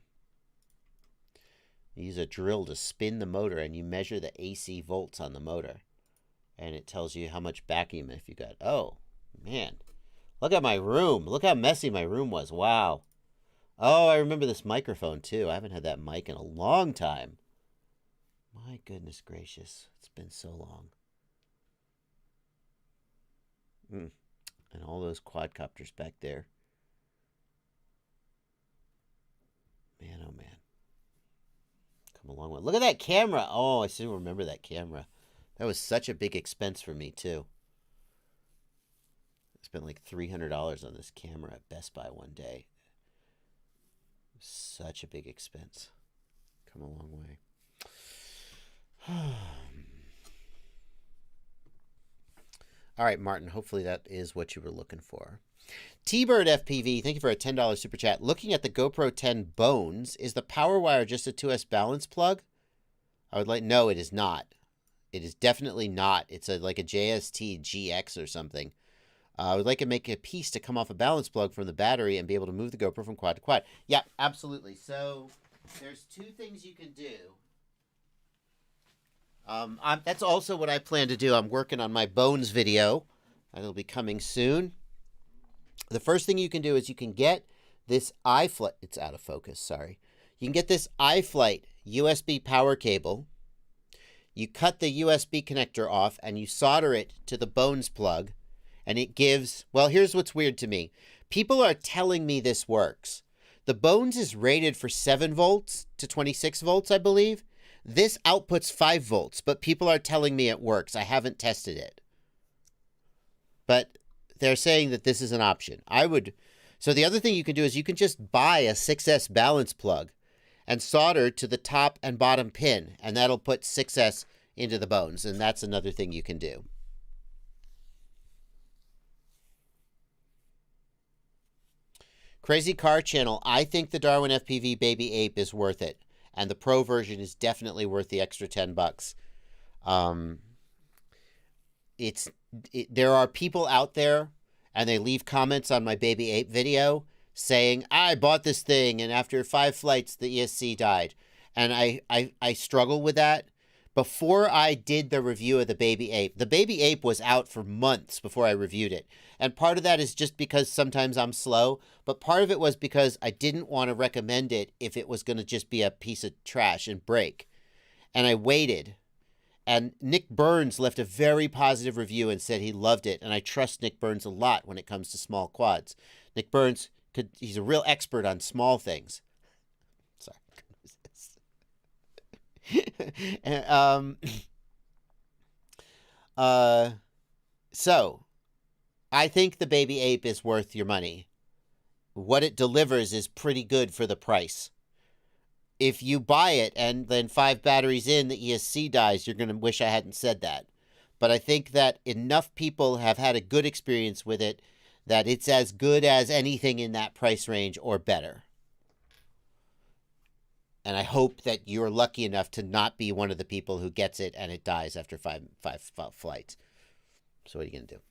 You use a drill to spin the motor, and you measure the AC volts on the motor. And it tells you how much back EMF you got. Oh, man. Look at my room. Look how messy my room was. Wow. Oh, I remember this microphone, too. I haven't had that mic in a long time. My goodness gracious. It's been so long. And all those quadcopters back there. Man, oh man. Come a long way. Look at that camera. Oh, I still remember that camera. That was such a big expense for me, too. I spent like $300 on this camera at Best Buy one day. Such a big expense. Come a long way. All right, Martin, hopefully that is what you were looking for. T-Bird FPV, thank you for a $10 super chat. Looking at the GoPro 10 bones, is the power wire just a 2S balance plug? I would like... No, it is not. It is definitely not. It's like a JST GX or something. I would like to make a piece to come off a balance plug from the battery and be able to move the GoPro from quad to quad. Yeah, absolutely. So there's two things you can do. That's also what I plan to do. I'm working on my bones video. That'll be coming soon. The first thing you can do is you can get this iFlight. It's out of focus, sorry. You can get this iFlight USB power cable. You cut the USB connector off and you solder it to the bones plug. And it gives, well, here's what's weird to me. People are telling me this works. The bones is rated for 7 volts to 26 volts, I believe. This outputs 5 volts, but people are telling me it works. I haven't tested it. But they're saying that this is an option. So the other thing you can do is you can just buy a 6S balance plug and solder to the top and bottom pin, and that'll put 6S into the bones, and that's another thing you can do. Crazy Car Channel, I think the Darwin FPV Baby Ape is worth it. And the Pro version is definitely worth the extra $10. There are people out there, and they leave comments on my Baby Ape video saying, I bought this thing, and after 5 flights, the ESC died. And I struggle with that. Before I did the review of the Baby Ape was out for months before I reviewed it. And part of that is just because sometimes I'm slow, but part of it was because I didn't want to recommend it if it was going to just be a piece of trash and break. And I waited. And Nick Burns left a very positive review and said he loved it. And I trust Nick Burns a lot when it comes to small quads. Nick Burns, he's a real expert on small things. Sorry. So I think the Baby Ape is worth your money. What it delivers is pretty good for the price. If you buy it and then 5 batteries in, the ESC dies, you're going to wish I hadn't said that. But I think that enough people have had a good experience with it that it's as good as anything in that price range or better. And I hope that you're lucky enough to not be one of the people who gets it and it dies after five flights. So what are you going to do?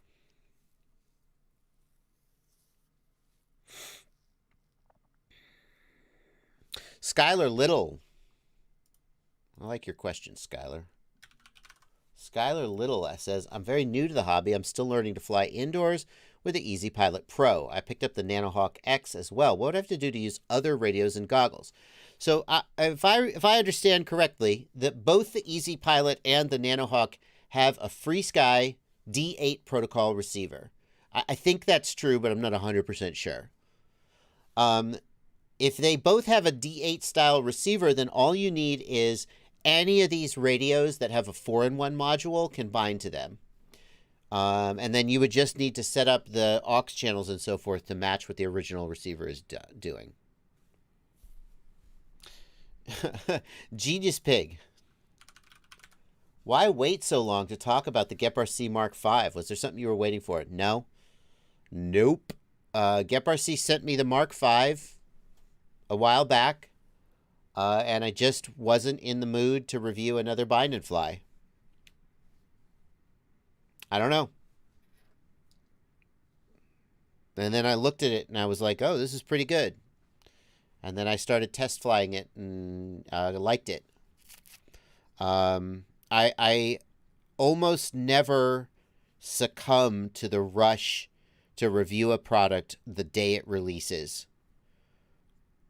Skylar Little. I like your question, Skylar. Skylar Little says, I'm very new to the hobby. I'm still learning to fly indoors with the Easy Pilot Pro. I picked up the Nanohawk X as well. What would I have to do to use other radios and goggles? So if I understand correctly, that both the Easy Pilot and the Nanohawk have a FreeSky D8 protocol receiver. I think that's true, but I'm not 100% sure. If they both have a D8 style receiver, then all you need is any of these radios that have a 4-in-1 module can bind to them. And then you would just need to set up the aux channels and so forth to match what the original receiver is doing. Genius Pig. Why wait so long to talk about the GepRC Mark V? Was there something you were waiting for? No. Nope. GepRC sent me the Mark V a while back, and I just wasn't in the mood to review another bind and fly. I don't know. And then I looked at it and I was like, oh, this is pretty good. And then I started test flying it and liked it. I almost never succumb to the rush to review a product the day it releases.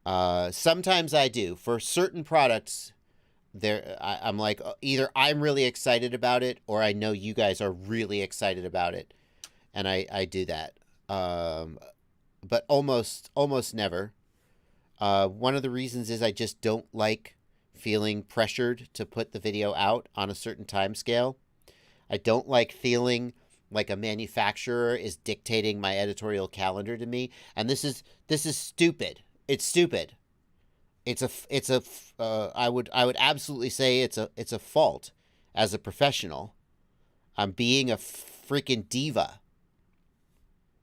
Sometimes I do. For certain products, I'm like, either I'm really excited about it or I know you guys are really excited about it. And I do that. But almost never. One of the reasons is I just don't like feeling pressured to put the video out on a certain time scale. I don't like feeling like a manufacturer is dictating my editorial calendar to me. And this is stupid. It's stupid. I would absolutely say it's a fault as a professional. I'm being a freaking diva.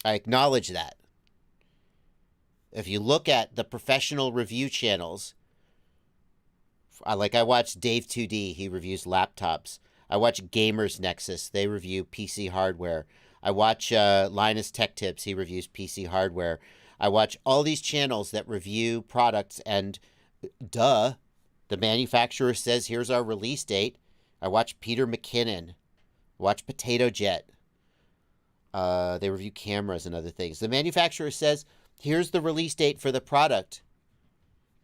I acknowledge that. If you look at the professional review channels, I watch Dave 2D, he reviews laptops. I watch Gamers Nexus, they review PC hardware. I watch Linus Tech Tips, he reviews PC hardware. I watch all these channels that review products, and duh, the manufacturer says, here's our release date. I watch Peter McKinnon, watch Potato Jet. They review cameras and other things. The manufacturer says, here's the release date for the product.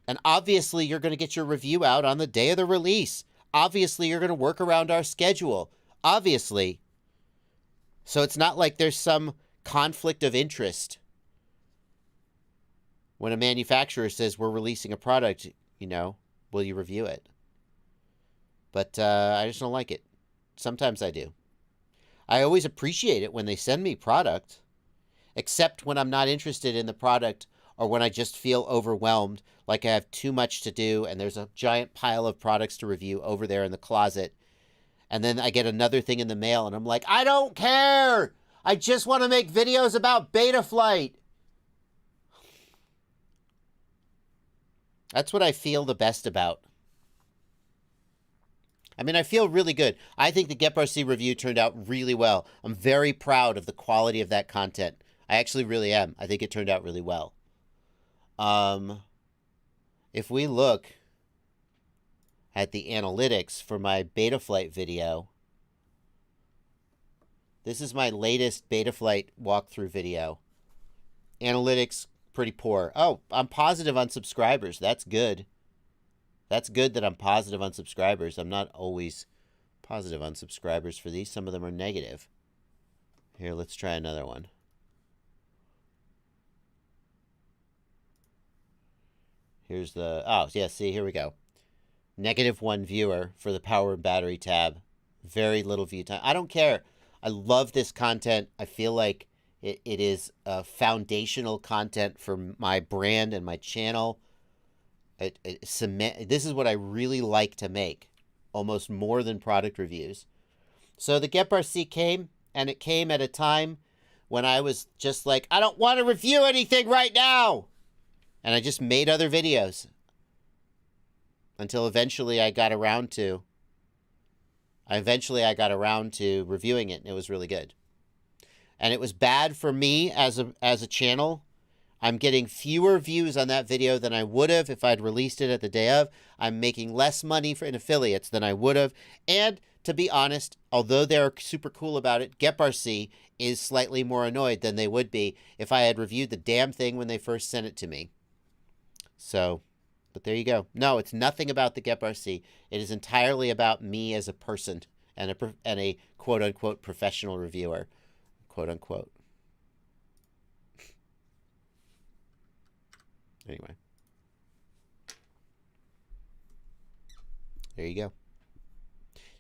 And obviously, you're going to get your review out on the day of the release. Obviously, you're going to work around our schedule. Obviously. So it's not like there's some conflict of interest. When a manufacturer says we're releasing a product, will you review it? But I just don't like it. Sometimes I do. I always appreciate it when they send me product, except when I'm not interested in the product or when I just feel overwhelmed, like I have too much to do and there's a giant pile of products to review over there in the closet. And then I get another thing in the mail and I'm like, I don't care! I just want to make videos about Betaflight! That's what I feel the best about. I mean, I feel really good. I think the GepRC review turned out really well. I'm very proud of the quality of that content. I actually really am. I think it turned out really well. If we look at the analytics for my Betaflight video, this is my latest Betaflight walkthrough video. Analytics, pretty poor. Oh, I'm positive on subscribers. That's good. That's good that I'm positive on subscribers. I'm not always positive on subscribers for these. Some of them are negative. Here, let's try another one. Here's the... Oh, yeah, see, here we go. -1 viewer for the power and battery tab. Very little view time. I don't care. I love this content. I feel like it is foundational content for my brand and my channel. This is what I really like to make, almost more than product reviews. So the GepRC came, and it came at a time when I was just like, I don't want to review anything right now. And I just made other videos. until eventually I got around to reviewing it, and it was really good. And it was bad for me as a channel. I'm getting fewer views on that video than I would have if I'd released it at the day of. I'm making less money in affiliates than I would have. And to be honest, although they're super cool about it, GepRC is slightly more annoyed than they would be if I had reviewed the damn thing when they first sent it to me. So, but there you go. No, it's nothing about the GepRC. It is entirely about me as a person and a quote-unquote professional reviewer. Quote-unquote. Anyway. There you go.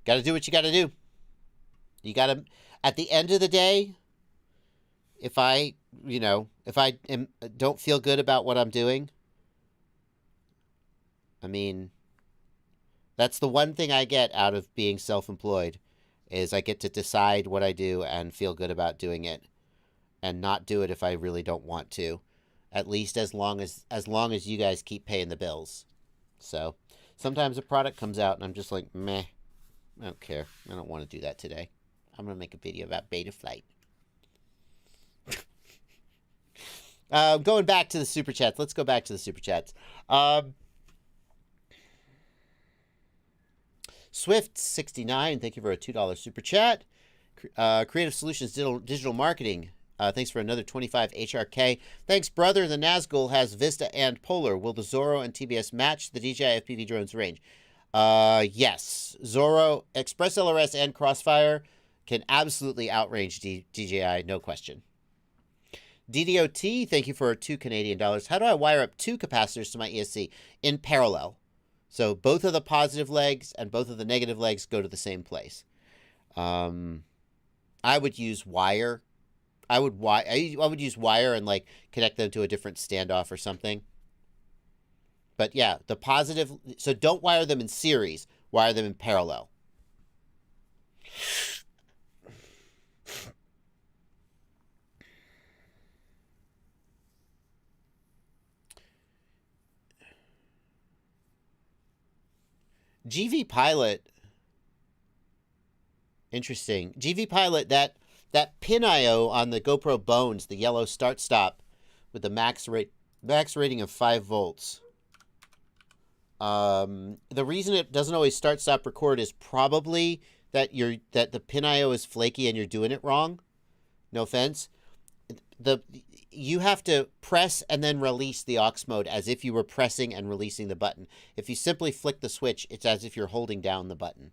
Got to do what you got to do. You got to, at the end of the day, if I don't feel good about what I'm doing, I mean, that's the one thing I get out of being self-employed, is I get to decide what I do and feel good about doing it, and not do it if I really don't want to. At least as long as you guys keep paying the bills. So sometimes a product comes out and I'm just like, meh, I don't care. I don't want to do that today. I'm going to make a video about Betaflight. Going back to the Super Chats. Let's go back to the Super Chats. Swift69, thank you for a $2 Super Chat. Creative Solutions Digital Marketing. Thanks for another 25 HRK. Thanks, brother. The Nazgul has Vista and Polar. Will the Zorro and TBS match the DJI FPV drone's range? Yes. Zorro, Express LRS, and Crossfire can absolutely outrange DJI, no question. DDOT, thank you for 2 Canadian dollars. How do I wire up 2 capacitors to my ESC? In parallel. So both of the positive legs and both of the negative legs go to the same place. I would use wire. I would use wire and like connect them to a different standoff or something. But yeah, the positive, so don't wire them in series, wire them in parallel. GV Pilot, interesting. GV Pilot, that pin IO on the GoPro Bones, the yellow start-stop with the max rating of 5 volts. The reason it doesn't always start-stop record is probably that the pin IO is flaky and you're doing it wrong. No offense. You have to press and then release the aux mode as if you were pressing and releasing the button. If you simply flick the switch, it's as if you're holding down the button.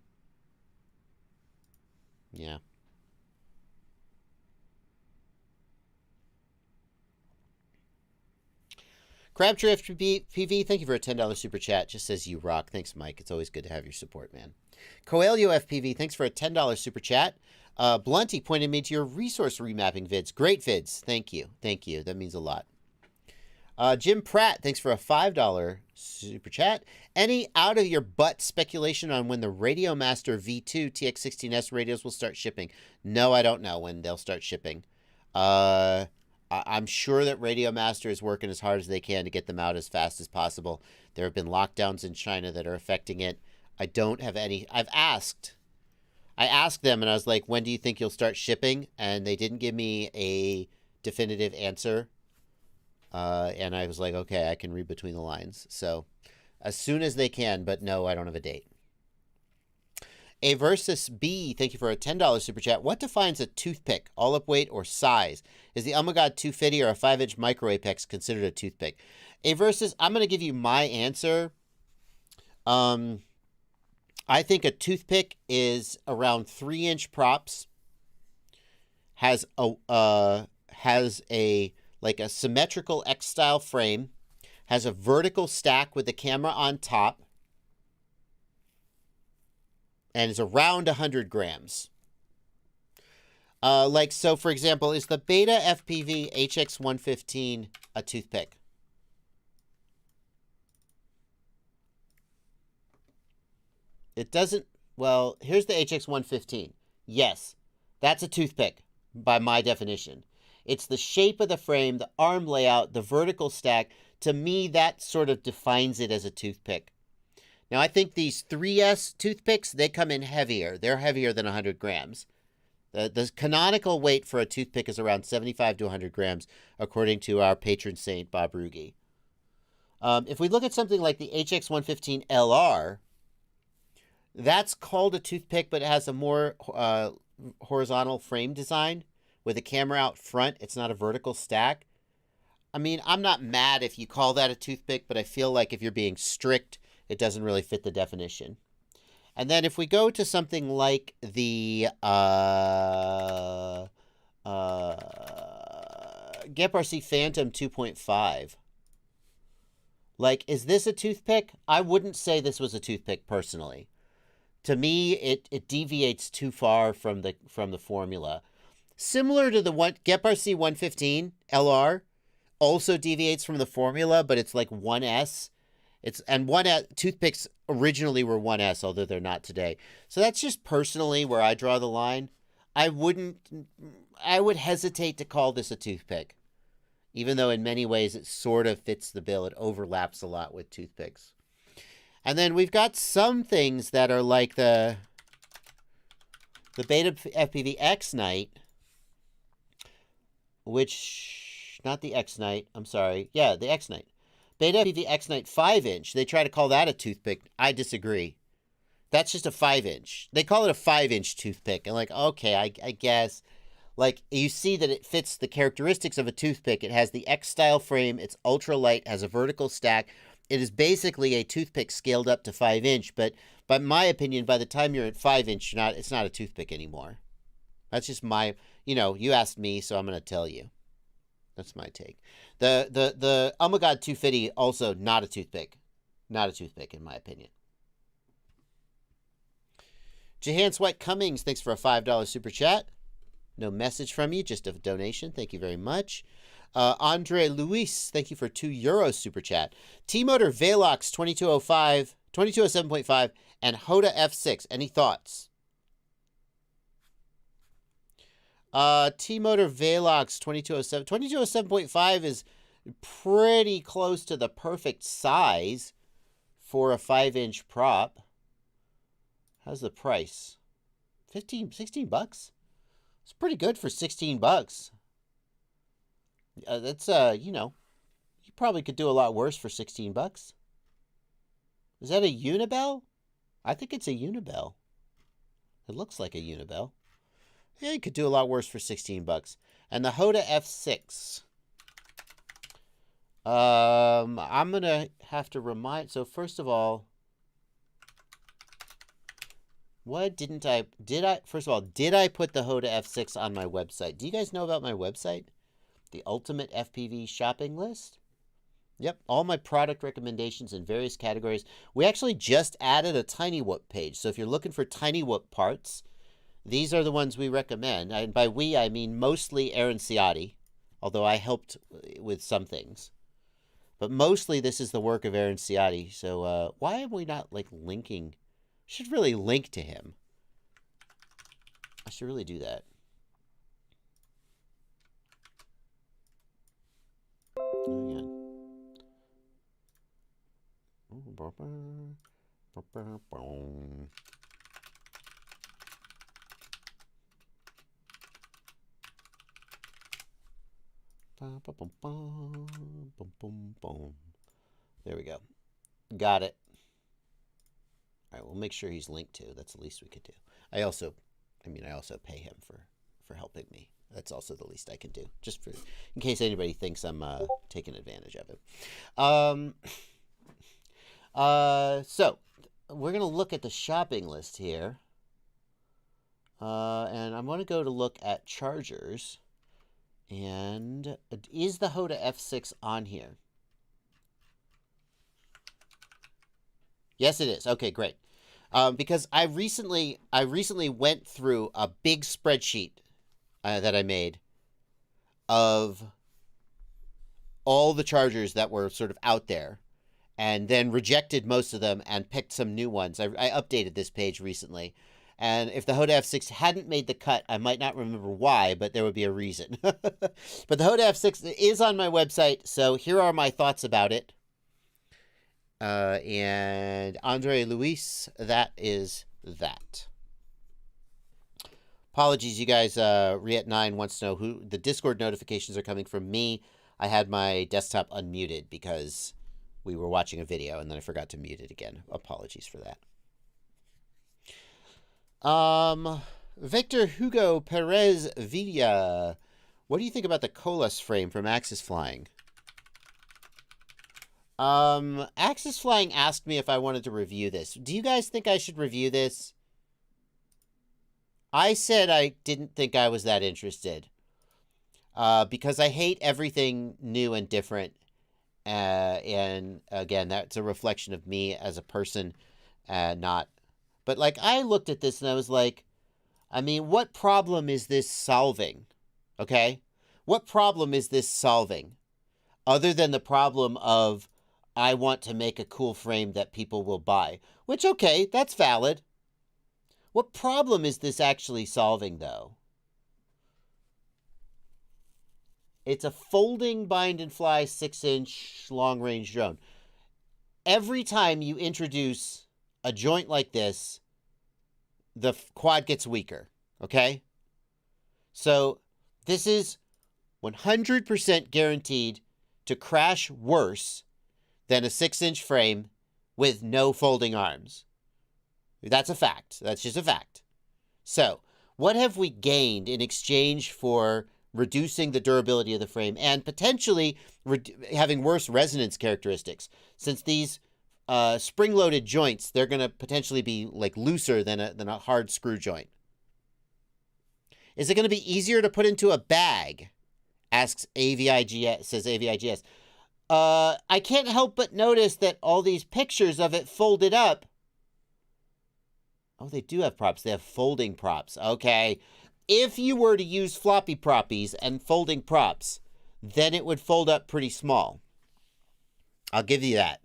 Yeah. Crabtree FPV, thank you for a $10 super chat. Just says you rock. Thanks, Mike. It's always good to have your support, man. Coelho FPV, thanks for a $10 super chat. Blunty pointed me to your resource remapping vids. Great vids. Thank you. Thank you. That means a lot. Jim Pratt, thanks for a $5 super chat. Any out-of-your-butt speculation on when the Radiomaster V2 TX16S radios will start shipping? No, I don't know when they'll start shipping. I'm sure that Radiomaster is working as hard as they can to get them out as fast as possible. There have been lockdowns in China that are affecting it. I don't have any. I asked them and I was like, when do you think you'll start shipping? And they didn't give me a definitive answer. And I was like, okay, I can read between the lines. So as soon as they can, but no, I don't have a date. A versus B, thank you for a $10 super chat. What defines a toothpick? All up weight or size? Is the Omegod 250 or a 5-inch micro apex considered a toothpick? A versus, I'm going to give you my answer. I think a toothpick is around 3-inch props. Has a like a symmetrical X-style frame. Has a vertical stack with the camera on top. And is around 100 grams. So for example, is the Beta FPV HX115 a toothpick? It doesn't, well, here's the HX115. Yes, that's a toothpick by my definition. It's the shape of the frame, the arm layout, the vertical stack. To me, that sort of defines it as a toothpick. Now, I think these 3S toothpicks, they come in heavier. They're heavier than 100 grams. The canonical weight for a toothpick is around 75 to 100 grams, according to our patron saint, Bob Ruge. If we look at something like the HX115LR, that's called a toothpick, but it has a more horizontal frame design with a camera out front. It's not a vertical stack. I mean, I'm not mad if you call that a toothpick, but I feel like if you're being strict, it doesn't really fit the definition. And then if we go to something like the GEP-RC Phantom 2.5, like, is this a toothpick? I wouldn't say this was a toothpick personally. To me, it deviates too far from the formula. Similar to the GEP-RC 115 LR, also deviates from the formula, but it's like 1S. And 1S toothpicks originally were 1S, although they're not today. So that's just personally where I draw the line. I would hesitate to call this a toothpick, even though in many ways it sort of fits the bill. It overlaps a lot with toothpicks. And then we've got some things that are like the Beta FPV X-Night, which, not the X-Night, I'm sorry. Yeah, the X-Night. Beta FPV X-Night 5-inch. They try to call that a toothpick. I disagree. That's just a 5-inch. They call it a 5-inch toothpick. And like, okay, I guess. Like, you see that it fits the characteristics of a toothpick. It has the X-style frame. It's ultralight, has a vertical stack. It is basically a toothpick scaled up to 5-inch. But by my opinion, by the time you're at 5-inch, it's not a toothpick anymore. That's just my, you asked me, so I'm going to tell you. That's my take. The Oh My God 250, also not a toothpick. Not a toothpick, in my opinion. Jahans White Cummings, thanks for a $5 super chat. No message from you, just a donation. Thank you very much. Andre Luis, thank you for €2 super chat. T-Motor Velox 2205, 2207.5, and Hoda F6. Any thoughts? T-Motor Velox 2207. 2207.5 is pretty close to the perfect size for a 5-inch prop. How's the price? 16 bucks? It's pretty good for 16 bucks. That's, you probably could do a lot worse for 16 bucks. Is that a Unibel? I think it's a Unibel. It looks like a Unibel. Yeah, you could do a lot worse for 16 bucks. And the Hoda F6. I'm going to have to remind... So, first of all... First of all, did I put the Hoda F6 on my website? Do you guys know about my website? The Ultimate FPV Shopping List? Yep, all my product recommendations in various categories. We actually just added a Tiny Whoop page. So if you're looking for Tiny Whoop parts, these are the ones we recommend. And by we, I mean mostly Aaron Ciotti, although I helped with some things. But mostly this is the work of Aaron Ciotti. So why am we not, linking? I should really link to him. I should really do that. Hang on. There we go. Got it. All right, we'll make sure he's linked to. That's the least we could do. I also pay him for helping me. That's also the least I can do, just in case anybody thinks I'm taking advantage of it. So we're gonna look at the shopping list here, and I'm gonna go to look at chargers. And is the Hoda F6 on here? Yes, it is. Okay, great. Because I recently went through a big spreadsheet that I made of all the chargers that were sort of out there, and then rejected most of them and picked some new ones. I updated this page recently, and if the Hoda F6 hadn't made the cut, I might not remember why, but there would be a reason. But the Hoda F6 is on my website, so here are my thoughts about it. And Andre Luis, that is that. Apologies, you guys. Riet9 wants to know who the Discord notifications are coming from me. I had my desktop unmuted because we were watching a video and then I forgot to mute it again. Apologies for that. Victor Hugo Perez Villa, what do you think about the Colas frame from Axis Flying? Axis Flying asked me if I wanted to review this. Do you guys think I should review this? I said I didn't think I was that interested. Because I hate everything new and different. And again, that's a reflection of me as a person, not. But like, I looked at this and I was like, I mean, what problem is this solving? Okay? What problem is this solving? Other than the problem of, I want to make a cool frame that people will buy. Which, okay, that's valid. What problem is this actually solving, though? It's a folding bind and fly 6-inch long-range drone. Every time you introduce a joint like this, the quad gets weaker, okay? So this is 100% guaranteed to crash worse than a 6-inch frame with no folding arms. That's a fact. That's just a fact. So, what have we gained in exchange for reducing the durability of the frame and potentially having worse resonance characteristics? Since these spring-loaded joints, they're going to potentially be like looser than a hard screw joint. Is it going to be easier to put into a bag? Asks AVIGS, says AVIGS. I can't help but notice that all these pictures of it folded up. Oh, they do have props. They have folding props. Okay. If you were to use floppy proppies and folding props, then it would fold up pretty small. I'll give you that.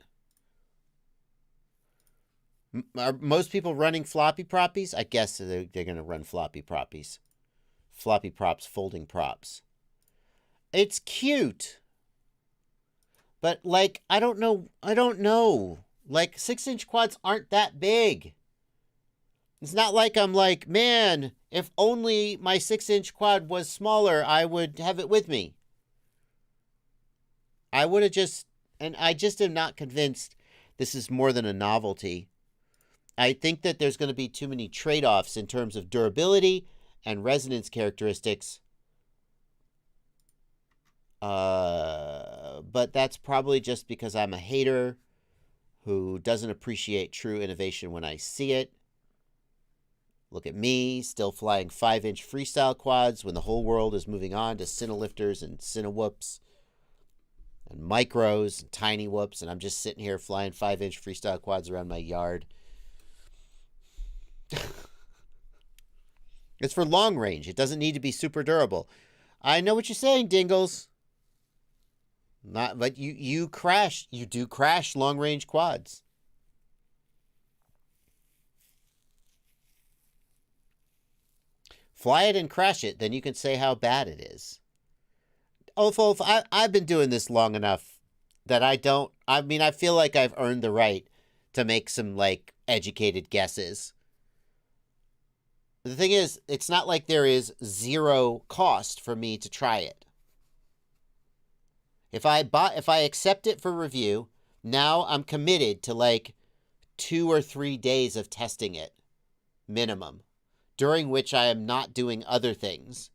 Are most people running floppy proppies? I guess they're going to run floppy proppies. Floppy props, folding props. It's cute. But, like, I don't know. Like, 6-inch quads aren't that big. It's not like I'm like, man, if only my 6-inch quad was smaller, I would have it with me. I would have just, and I just am not convinced this is more than a novelty. I think that there's going to be too many trade-offs in terms of durability and resonance characteristics. But that's probably just because I'm a hater who doesn't appreciate true innovation when I see it. Look at me, still flying 5-inch freestyle quads when the whole world is moving on to Cinelifters and Cinewhoops and micros and tiny whoops, and I'm just sitting here flying 5-inch freestyle quads around my yard. It's for long range. It doesn't need to be super durable. I know what you're saying, Dingles. But you do crash long range quads. Fly it and crash it, then you can say how bad it is. Ulf, I've been doing this long enough that I feel like I've earned the right to make some, like, educated guesses. The thing is, it's not like there is zero cost for me to try it. If I accept it for review, now I'm committed to, like, 2 or 3 days of testing it, minimum, during which I am not doing other things.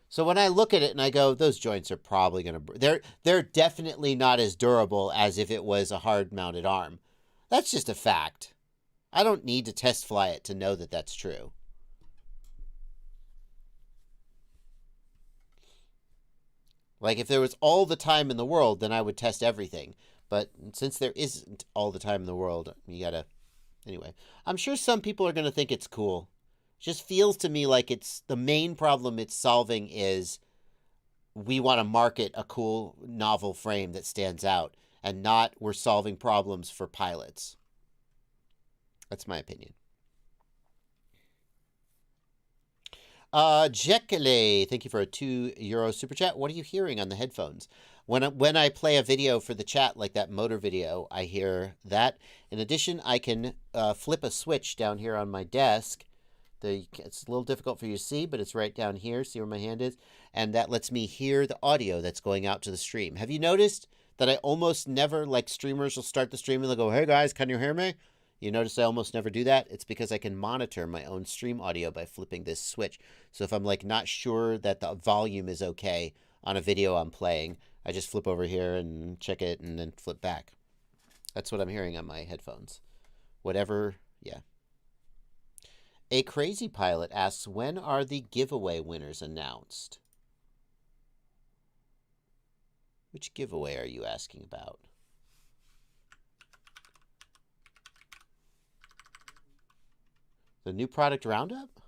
So when I look at it and I go, those joints are probably going to... They're definitely not as durable as if it was a hard-mounted arm. That's just a fact. I don't need to test fly it to know that that's true. Like, if there was all the time in the world, then I would test everything. But since there isn't all the time in the world, you gotta... Anyway, I'm sure some people are going to think it's cool. It just feels to me like it's... The main problem it's solving is we want to market a cool, novel frame that stands out. And not we're solving problems for pilots. That's my opinion. Jekele, thank you for a €2 super chat. What are you hearing on the headphones? When I play a video for the chat, like that motor video, I hear that. In addition, I can flip a switch down here on my desk. It's a little difficult for you to see, but it's right down here. See where my hand is? And that lets me hear the audio that's going out to the stream. Have you noticed that I almost never, like streamers will start the stream and they'll go, hey guys, can you hear me? You notice I almost never do that? It's because I can monitor my own stream audio by flipping this switch. So if I'm like not sure that the volume is okay on a video I'm playing, I just flip over here and check it and then flip back. That's what I'm hearing on my headphones. Whatever, yeah. A Crazy Pilot asks, when are the giveaway winners announced? Which giveaway are you asking about? The new product roundup?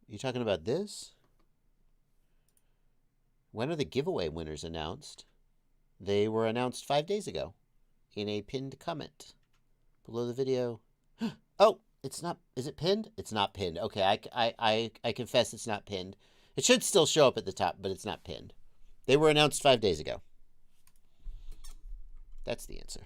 You talking about this? When are the giveaway winners announced? They were announced 5 days ago in a pinned comment below the video. Oh, it's not. Is it pinned? It's not pinned. Okay, I confess it's not pinned. It should still show up at the top, but it's not pinned. They were announced 5 days ago. That's the answer.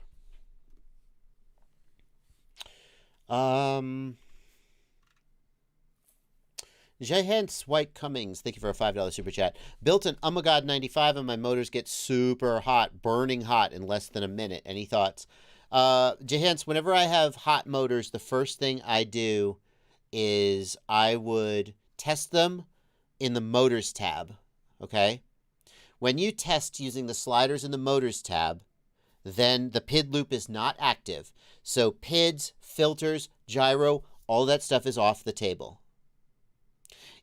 Jehance White Cummings, thank you for a $5 super chat. Built an God 95 and my motors get super hot, burning hot in less than a minute. Any thoughts? Jehance, whenever I have hot motors, the first thing I do is I would test them in the motors tab, okay? When you test using the sliders in the motors tab, then the PID loop is not active. So PIDs, filters, gyro, all that stuff is off the table.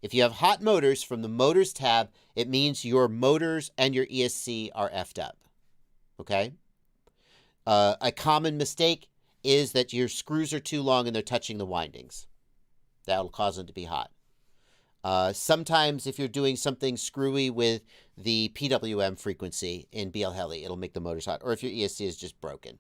If you have hot motors from the motors tab, it means your motors and your ESC are effed up. Okay? A common mistake is that your screws are too long and they're touching the windings. That'll cause them to be hot. Sometimes if you're doing something screwy with the PWM frequency in BL Heli, it'll make the motors hot. Or if your ESC is just broken.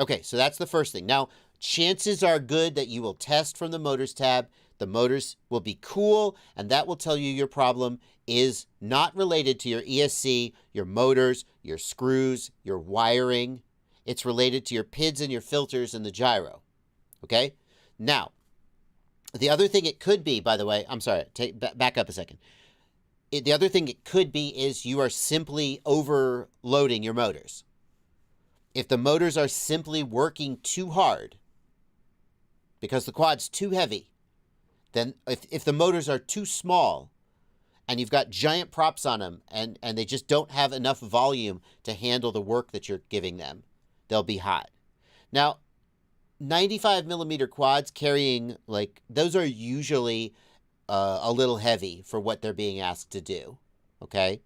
Okay, so that's the first thing. Now, chances are good that you will test from the motors tab. The motors will be cool, and that will tell you your problem is not related to your ESC, your motors, your screws, your wiring. It's related to your PIDs and your filters and the gyro. Okay? Now, the other thing it could be, by the way, I'm sorry, back up a second. The other thing it could be is you are simply overloading your motors. If the motors are simply working too hard because the quad's too heavy, then if the motors are too small and you've got giant props on them and they just don't have enough volume to handle the work that you're giving them, they'll be hot. Now, 95 millimeter quads carrying, like, those are usually a little heavy for what they're being asked to do, okay?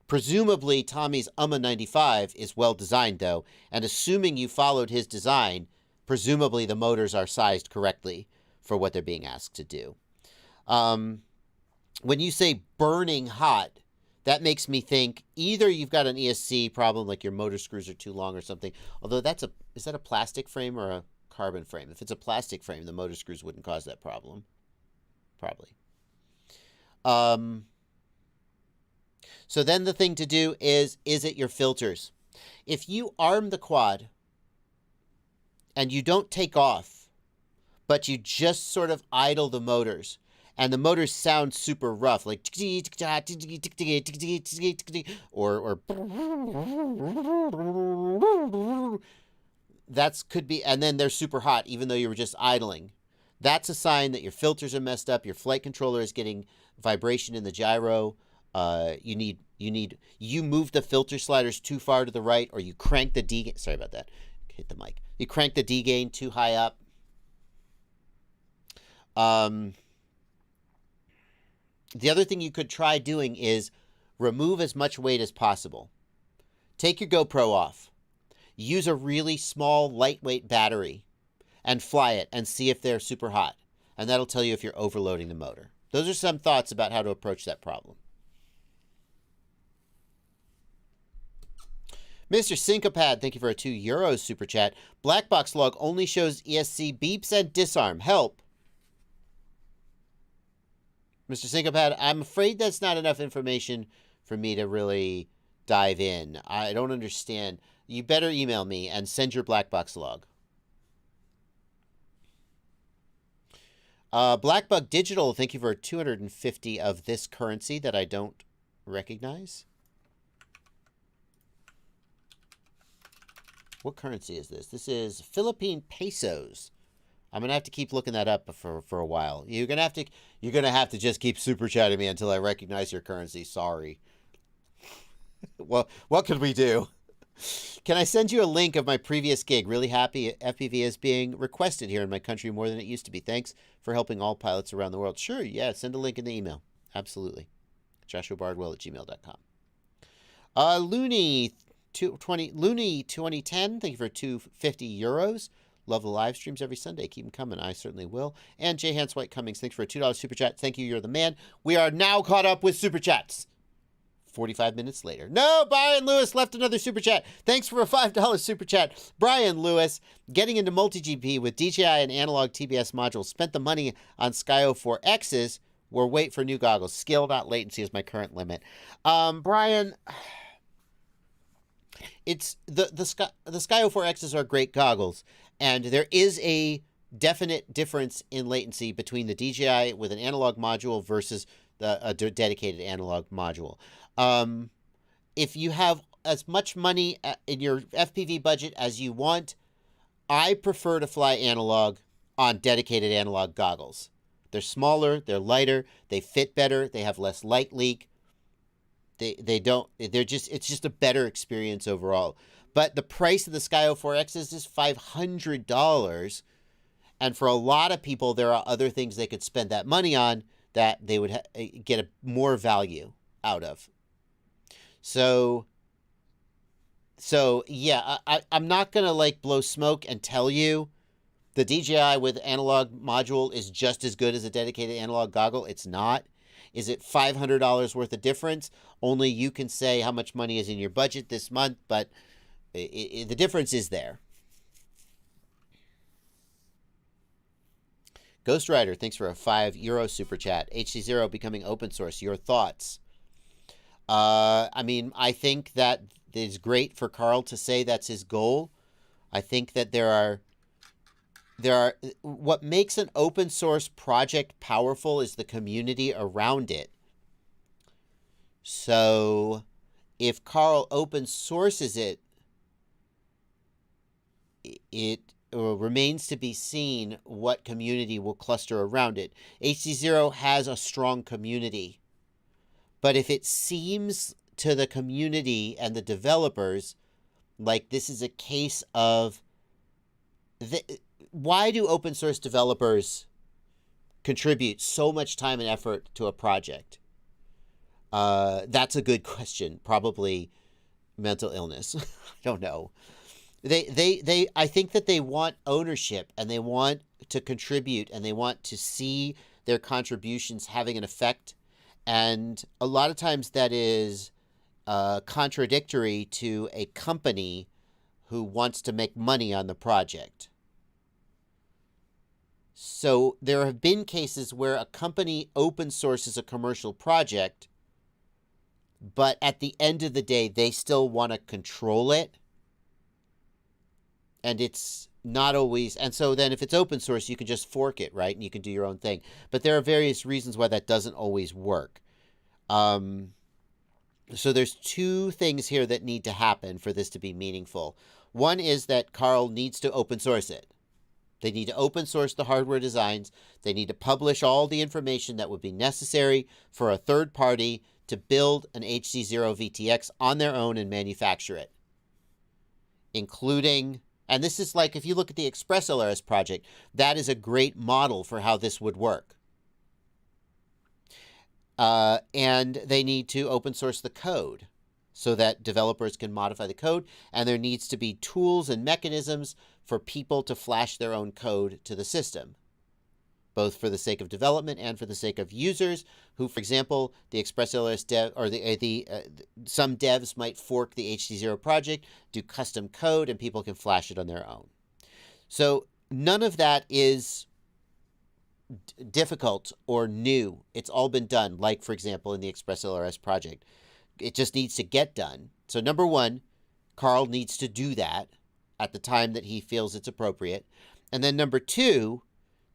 Presumably, Tommy's 95 is well designed, though, and assuming you followed his design, presumably the motors are sized correctly for what they're being asked to do. When you say burning hot, that makes me think either you've got an ESC problem, like your motor screws are too long or something, although is that a plastic frame or a carbon frame? If it's a plastic frame, the motor screws wouldn't cause that problem. Probably. So then the thing to do is it your filters? If you arm the quad and you don't take off, but you just sort of idle the motors, and the motors sound super rough, like or that's could be, and then they're super hot even though you were just idling. That's a sign that your filters are messed up, your flight controller is getting vibration in the gyro. You moved the filter sliders too far to the right, or you crank the D gain. Sorry about that. Hit the mic. You crank the D gain too high up. The other thing you could try doing is remove as much weight as possible. Take your GoPro off. Use a really small, lightweight battery and fly it and see if they're super hot. And that'll tell you if you're overloading the motor. Those are some thoughts about how to approach that problem. Mr. Syncopad, thank you for a €2 super chat. Black box log only shows ESC beeps and disarm. Help. Mr. Syncopad, I'm afraid that's not enough information for me to really dive in. I don't understand. You better email me and send your black box log. Blackbug Digital, thank you for 250 of this currency that I don't recognize. What currency is this? This is Philippine pesos. I'm gonna have to keep looking that up for a while. You're gonna have to just keep super chatting me until I recognize your currency. Sorry. Well, what could we do? Can I send you a link of my previous gig? Really happy FPV is being requested here in my country more than it used to be. Thanks for helping all pilots around the world. Sure, yeah, send a link in the email. Absolutely. JoshuaBardwell@gmail.com. Looney 2010, thank you for €250. Love the live streams every Sunday. Keep them coming. I certainly will. And J. Hans White Cummings, thanks for a $2 super chat. Thank you. You're the man. We are now caught up with super chats. 45 minutes later. No, Brian Lewis left another super chat. Thanks for a $5 super chat. Brian Lewis, getting into multi-GP with DJI and analog TBS modules. Spent the money on Skyo 4Xs. We're wait for new goggles. Skill, not latency, is my current limit. Brian, it's the Skyo 4Xs are great goggles, and there is a definite difference in latency between the DJI with an analog module versus a dedicated analog module. If you have as much money in your FPV budget as you want, I prefer to fly analog on dedicated analog goggles. They're smaller, they're lighter, they fit better, they have less light leak. It's just a better experience overall. But the price of the Skyo 4Xs is $500. And for a lot of people, there are other things they could spend that money on that they would get more value out of. So yeah, I'm not going to blow smoke and tell you the DJI with analog module is just as good as a dedicated analog goggle. It's not. Is it $500 worth of difference? Only you can say how much money is in your budget this month, but the difference is there. Ghost Rider, thanks for a €5 super chat. HC0 becoming open source. Your thoughts? I mean, I think that it's great for Carl to say that's his goal. I think that there are what makes an open source project powerful is the community around it. So if Carl open sources it, it remains to be seen what community will cluster around it. HC0 has a strong community. But if it seems to the community and the developers like this is a case of why do open source developers contribute so much time and effort to a project? That's a good question. Probably mental illness. I don't know. I think that they want ownership and they want to contribute and they want to see their contributions having an effect. And a lot of times that is contradictory to a company who wants to make money on the project. So there have been cases where a company open sources a commercial project, but at the end of the day, they still want to control it. And it's not always, and so then if it's open source, you can just fork it, right? And you can do your own thing. But there are various reasons why that doesn't always work. So there's two things here that need to happen for this to be meaningful. One is that Carl needs to open source it. They need to open source the hardware designs. They need to publish all the information that would be necessary for a third party to build an HC0 VTX on their own and manufacture it. Including, and this is like if you look at the Express LRS project, that is a great model for how this would work. And they need to open source the code so that developers can modify the code. And there needs to be tools and mechanisms for people to flash their own code to the system. both for the sake of development and for the sake of users who, for example, the ExpressLRS dev or some devs might fork the HD0 project, do custom code, and people can flash it on their own. So none of that is difficult or new. It's all been done, like, for example, in the ExpressLRS project. It just needs to get done. So number one, Carl needs to do that at the time that he feels it's appropriate. And then number two,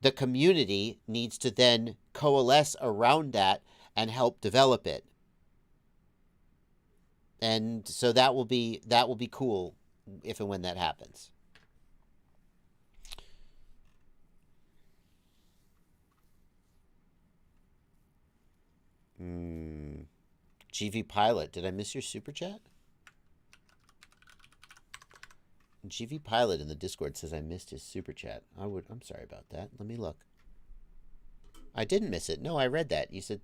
the community needs to then coalesce around that and help develop it. And so that will be cool if and when that happens. GV Pilot, did I miss your super chat? GV Pilot in the Discord says I missed his super chat. I'm sorry about that. Let me look. I didn't miss it. No, I read that. You said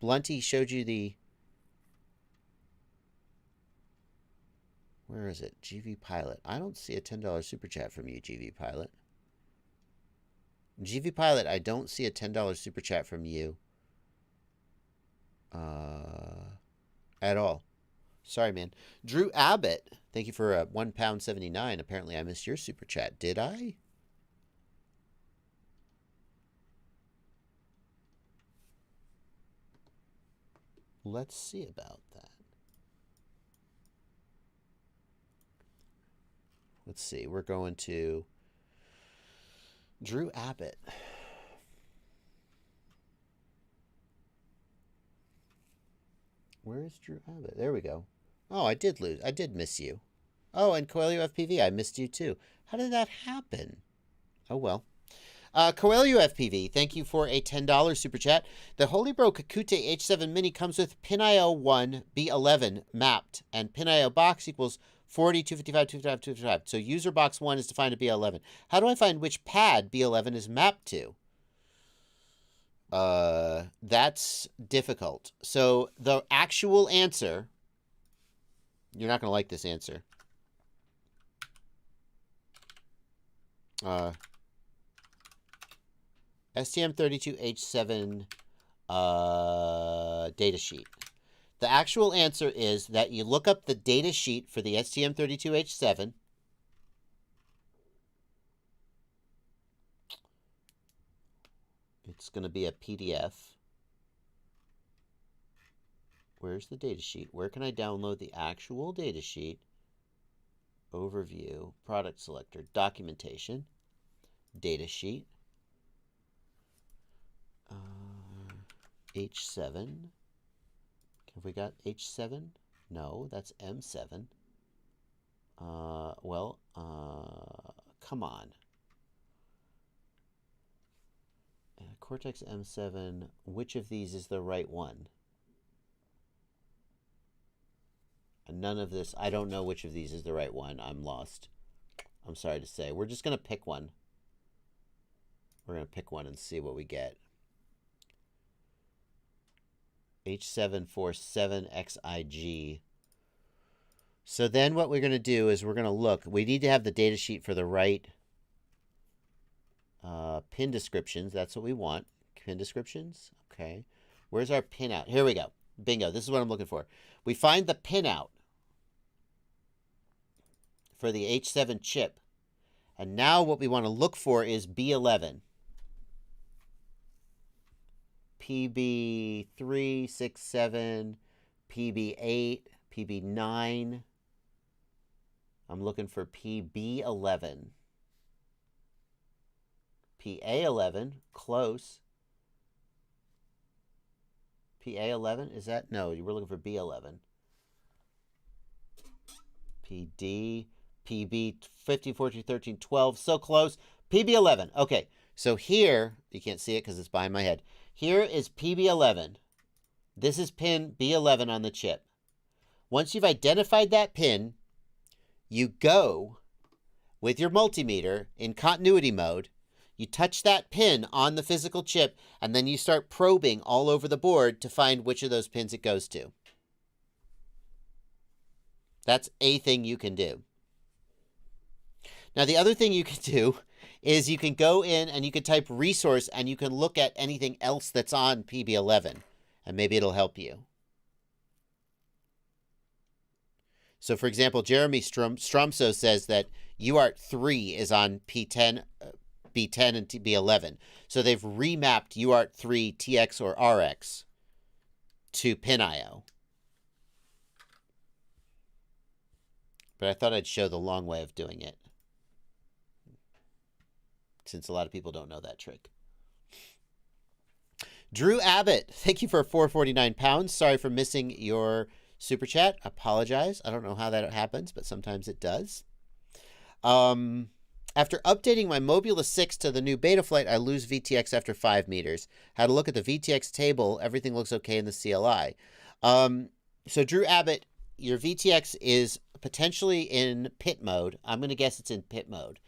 Blunty showed you the... Where is it? GV Pilot. I don't see a $10 super chat from you, GV Pilot. GV Pilot, I don't see a $10 super chat from you. At all. Sorry, man. Drew Abbott, thank you for £1.79. Apparently I missed your super chat. Did I? Let's see about that. Let's see. We're going to Drew Abbott. Where is Drew Abbott? There we go. Oh, I did miss you. Oh, and Coelho FPV, I missed you too. How did that happen? Oh, well. Coelho FPV, thank you for a $10 super chat. The Holybro Kakute H7 Mini comes with PinIO1 B11 mapped, and PinIO box equals 40, 255, 255, 255. So user box 1 is defined to B11. How do I find which pad B11 is mapped to? That's difficult. So the actual answer, you're not going to like this answer. STM32H7 datasheet. The actual answer is that you look up the datasheet for the STM32H7. It's going to be a PDF. Where's the datasheet? Where can I download the actual datasheet? Overview, product selector, documentation, datasheet, H7. Have we got H7? No, that's M7. Come on. Cortex M7, which of these is the right one? And none of this, I don't know which of these is the right one. I'm lost. I'm sorry to say. We're just going to pick one. We're going to pick one and see what we get. H747XIG. So then what we're going to do is we're going to look. We need to have the data sheet for the right pin descriptions. That's what we want. Pin descriptions. Okay. Where's our pin out? Here we go. Bingo. This is what I'm looking for. We find the pin out for the H7 chip. And now what we want to look for is B11. PB367, PB8, PB9. I'm looking for PB11. PA11, close. PA11, is that? No, you were looking for B11. PD, PB 15, 14, 13, 12, so close. PB11, okay. So here, you can't see it because it's behind my head. Here is PB11. This is pin B11 on the chip. Once you've identified that pin, you go with your multimeter in continuity mode. You touch that pin on the physical chip, and then you start probing all over the board to find which of those pins it goes to. That's a thing you can do. Now, the other thing you can do is you can go in and you can type resource and you can look at anything else that's on PB11 and maybe it'll help you. So, for example, Jeremy Stromso says that UART3 is on P10, B10, and B11. So they've remapped UART3, TX, or RX to PinIO. But I thought I'd show the long way of doing it, since a lot of people don't know that trick. Drew Abbott, thank you for 449 pounds. Sorry for missing your super chat. Apologize. I don't know how that happens, but sometimes it does. After updating my Mobula 6 to the new Betaflight, I lose VTX after 5 meters. Had a look at the VTX table. Everything looks okay in the CLI. So Drew Abbott, your VTX is potentially in pit mode. I'm going to guess it's in pit mode.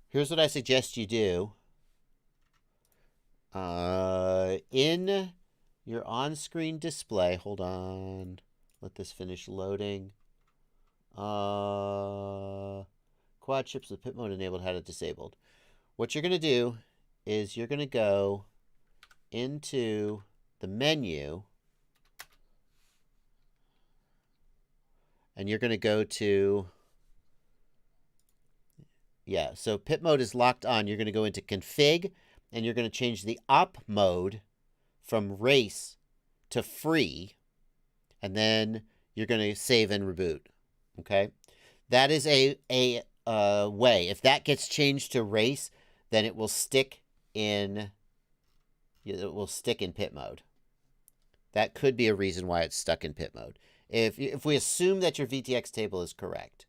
Here's what I suggest you do. In your on-screen display, hold on, let this finish loading. Quad chips with pit mode enabled, had it disabled. What you're going to do is you're going to go into the menu and you're going to go to, yeah, so pit mode is locked on. You're going to go into config and you're going to change the op mode from race to free, and then you're going to save and reboot. Okay, that is a way. If that gets changed to race, then it will stick in. It will stick in pit mode. That could be a reason why it's stuck in pit mode. If we assume that your VTX table is correct.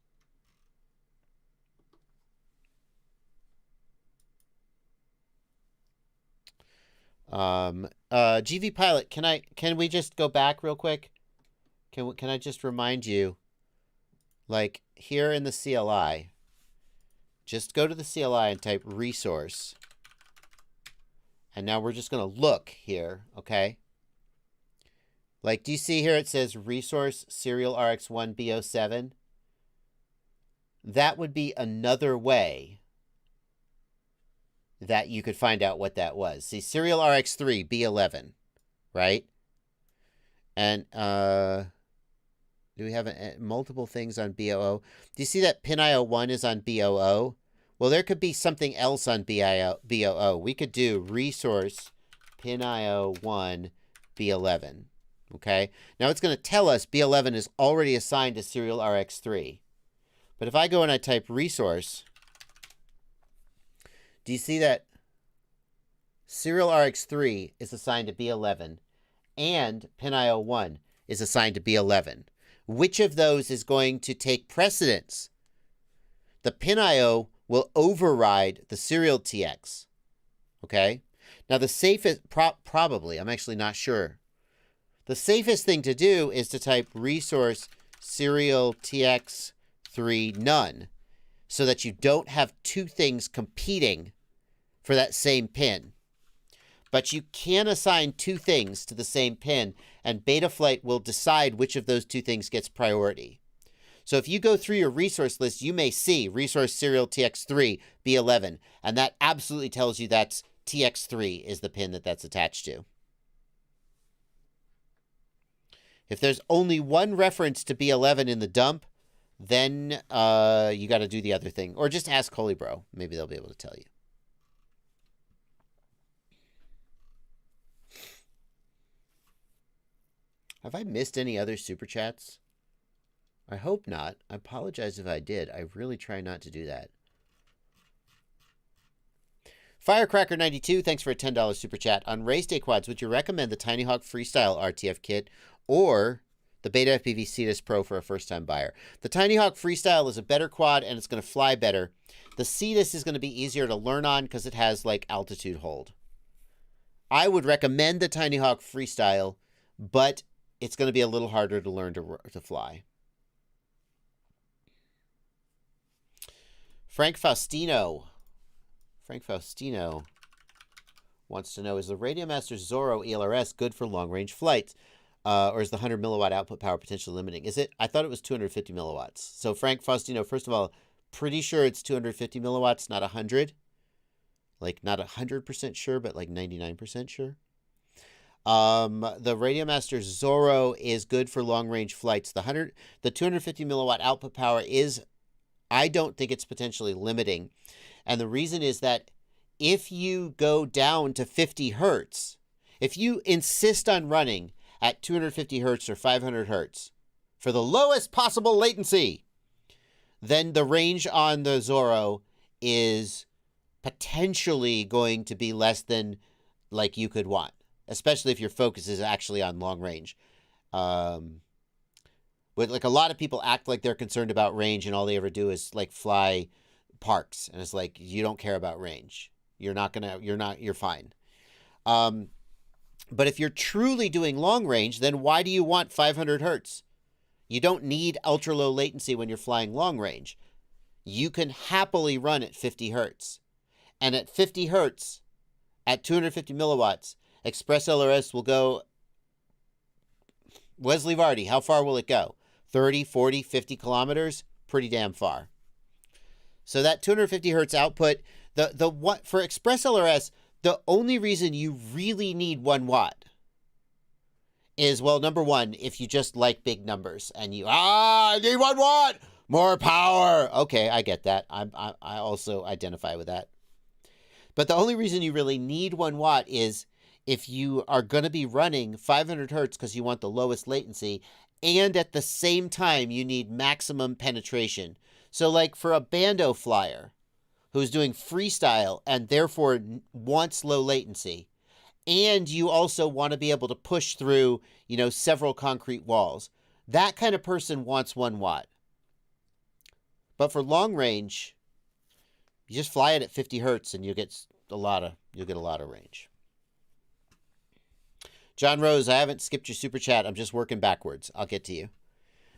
GV Pilot, can we just go back real quick? Can I just remind you, like here in the CLI, just go to the CLI and type resource. And now we're just going to look here, okay? Like, do you see here it says resource serial RX1 B07? That would be another way that you could find out what that was. See, serial RX3 B11, right? And do we have multiple things on BOO? Do you see that PinIO1 is on BOO? Well, there could be something else on BOO. We could do resource PinIO1 B11. Okay? Now it's going to tell us B11 is already assigned to serial RX3. But if I go and I type resource, do you see that serial RX3 is assigned to B11 and PinIO1 is assigned to B11? Which of those is going to take precedence? The PinIO will override the serial TX. Okay? Now the safest, probably, I'm actually not sure. The safest thing to do is to type resource serial TX3 none, so that you don't have two things competing for that same pin. But you can assign two things to the same pin, and Betaflight will decide which of those two things gets priority. So if you go through your resource list, you may see resource serial TX3 B11, and that absolutely tells you that's TX3 is the pin that's attached to. If there's only one reference to B11 in the dump, then you got to do the other thing. Or just ask Holy Bro. Maybe they'll be able to tell you. Have I missed any other super chats? I hope not. I apologize if I did. I really try not to do that. Firecracker92, thanks for a $10 super chat. On race day quads, would you recommend the Tiny Hawk Freestyle RTF kit or the Beta FPV Cetus Pro for a first-time buyer? The Tiny Hawk Freestyle is a better quad and it's going to fly better. The Cetus is going to be easier to learn on because it has like altitude hold. I would recommend the Tiny Hawk Freestyle, but it's going to be a little harder to learn to fly. Frank Faustino wants to know, is the Radiomaster Zorro ELRS good for long-range flights? Or is the 100 milliwatt output power potentially limiting? Is it? I thought it was 250 milliwatts. So Frank Faustino, first of all, pretty sure it's 250 milliwatts, not 100. Like, not 100% sure, but like 99% sure. The Radiomaster Zorro is good for long-range flights. The 250 milliwatt output power is, I don't think it's potentially limiting. And the reason is that if you go down to 50 hertz, if you insist on running at 250 hertz or 500 hertz for the lowest possible latency, then the range on the Zorro is potentially going to be less than like you could want, especially if your focus is actually on long range. But like a lot of people act like they're concerned about range and all they ever do is like fly parks. And it's like, you don't care about range. You're fine. But if you're truly doing long range, then why do you want 500 hertz? You don't need ultra low latency when you're flying long range. You can happily run at 50 hertz. And at 50 hertz, at 250 milliwatts, Express LRS will go, Wesley Vardy, how far will it go? 30, 40, 50 kilometers? Pretty damn far. So that 250 hertz output, for Express LRS, the only reason you really need 1 watt is, well, number one, if you just like big numbers and you, I need 1 watt, more power. Okay, I get that. I also identify with that. But the only reason you really need 1 watt is if you are going to be running 500 hertz because you want the lowest latency, and at the same time you need maximum penetration. So like for a bando flyer who's doing freestyle and therefore wants low latency, and you also want to be able to push through, several concrete walls, that kind of person wants 1 watt. But for long range, you just fly it at 50 hertz and you'll get a lot of range. John Rose, I haven't skipped your super chat. I'm just working backwards. I'll get to you.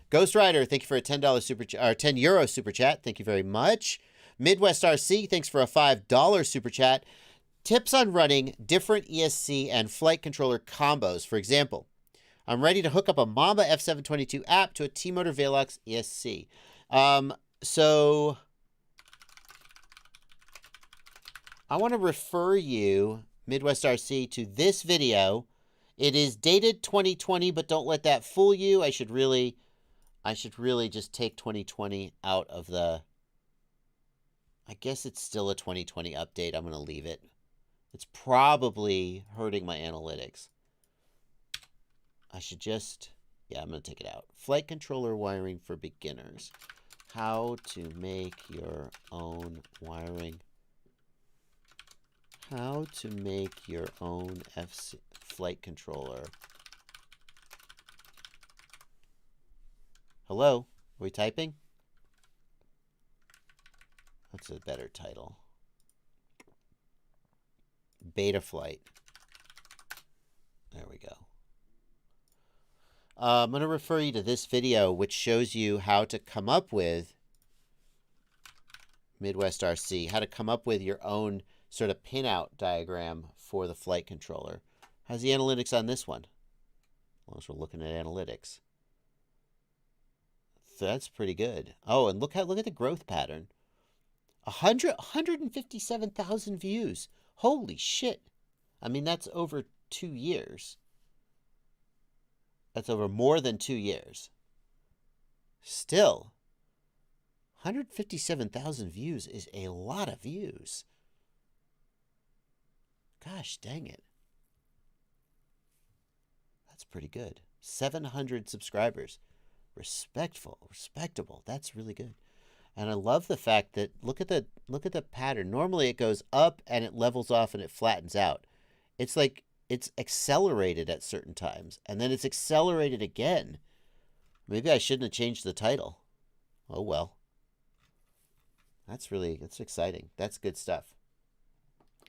Ghost Rider, thank you for a $10 super chat, or €10 super chat. Thank you very much. Midwest RC, thanks for a $5 super chat. Tips on running different ESC and flight controller combos. For example, I'm ready to hook up a Mamba F722 app to a T-Motor Velox ESC. So I want to refer you, Midwest RC, to this video. It is dated 2020, but don't let that fool you. I should really just take 2020 out of the... I guess it's still a 2020 update. I'm going to leave it. It's probably hurting my analytics. I should just... Yeah, I'm going to take it out. Flight controller wiring for beginners. How to make your own wiring. How to make your own flight controller. Hello? Are we typing? That's a better title. Beta flight. There we go. I'm going to refer you to this video, which shows you how to come up with Midwest RC, how to come up with your own sort of pinout diagram for the flight controller. How's the analytics on this one? As long as we're looking at analytics. That's pretty good. Oh, and look at the growth pattern. 157,000 views. Holy shit. I mean, that's over 2 years. That's over more than 2 years. Still, 157,000 views is a lot of views. Gosh dang it. That's pretty good. 700 subscribers. Respectable. That's really good. And I love the fact that look at the pattern. Normally it goes up and it levels off and it flattens out. It's like it's accelerated at certain times and then it's accelerated again. Maybe I shouldn't have changed the title. Oh well. That's exciting. That's good stuff.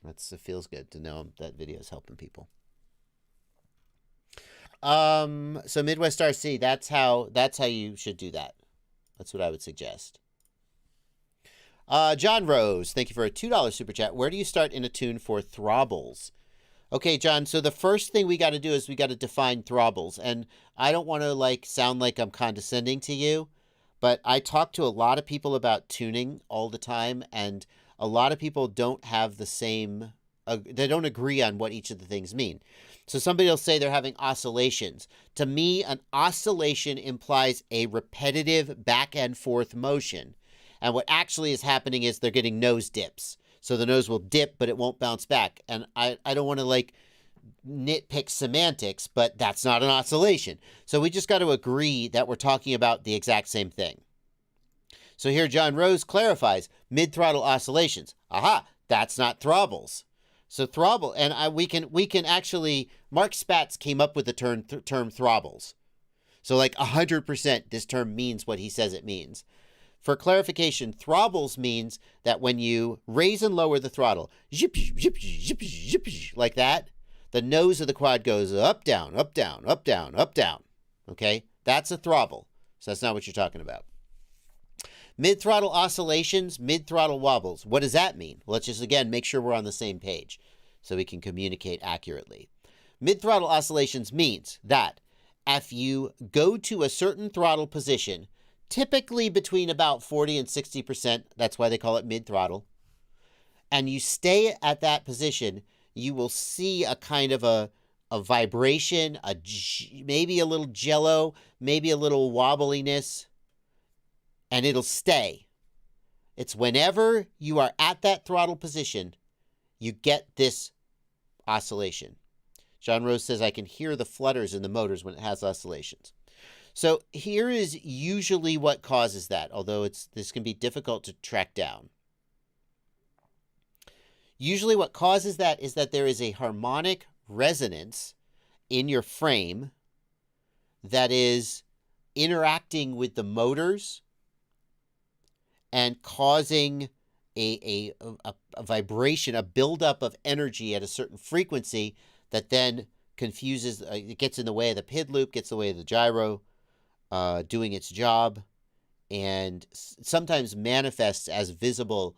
It feels good to know that video is helping people. So Midwest RC, that's how you should do that. That's what I would suggest. John Rose, thank you for a $2 super chat. Where do you start in a tune for throbbles? Okay, John, so the first thing we got to do is we got to define throbbles. And I don't want to sound like I'm condescending to you, But I talk to a lot of people about tuning all the time, and a lot of people don't have the same, they don't agree on what each of the things mean. So somebody will say they're having oscillations. To me, an oscillation implies a repetitive back and forth motion. And what actually is happening is they're getting nose dips. So the nose will dip, but it won't bounce back. And I don't want to like nitpick semantics, but that's not an oscillation. So we just got to agree that we're talking about the exact same thing. So here John Rose clarifies mid-throttle oscillations. Aha, that's not throbbles. So throbble, and we can actually, Mark Spatz came up with the term throbbles. So like 100% this term means what he says it means. For clarification, throbbles means that when you raise and lower the throttle, like that, the nose of the quad goes up, down, up, down, up, down, up, down. Okay? That's a throbble. So that's not what you're talking about. Mid-throttle oscillations, mid-throttle wobbles. What does that mean? Well, let's just, again, make sure we're on the same page so we can communicate accurately. Mid-throttle oscillations means that if you go to a certain throttle position, typically between about 40 and 60%, that's why they call it mid-throttle, and you stay at that position, you will see a kind of a vibration, maybe a little jello, maybe a little wobbliness, and it'll stay. It's whenever you are at that throttle position, you get this oscillation. John Rose says, I can hear the flutters in the motors when it has oscillations. So here is usually what causes that, although this can be difficult to track down. Usually what causes that is that there is a harmonic resonance in your frame that is interacting with the motors and causing a vibration, a buildup of energy at a certain frequency that then confuses, it gets in the way of the PID loop, gets in the way of the gyro doing its job, and sometimes manifests as visible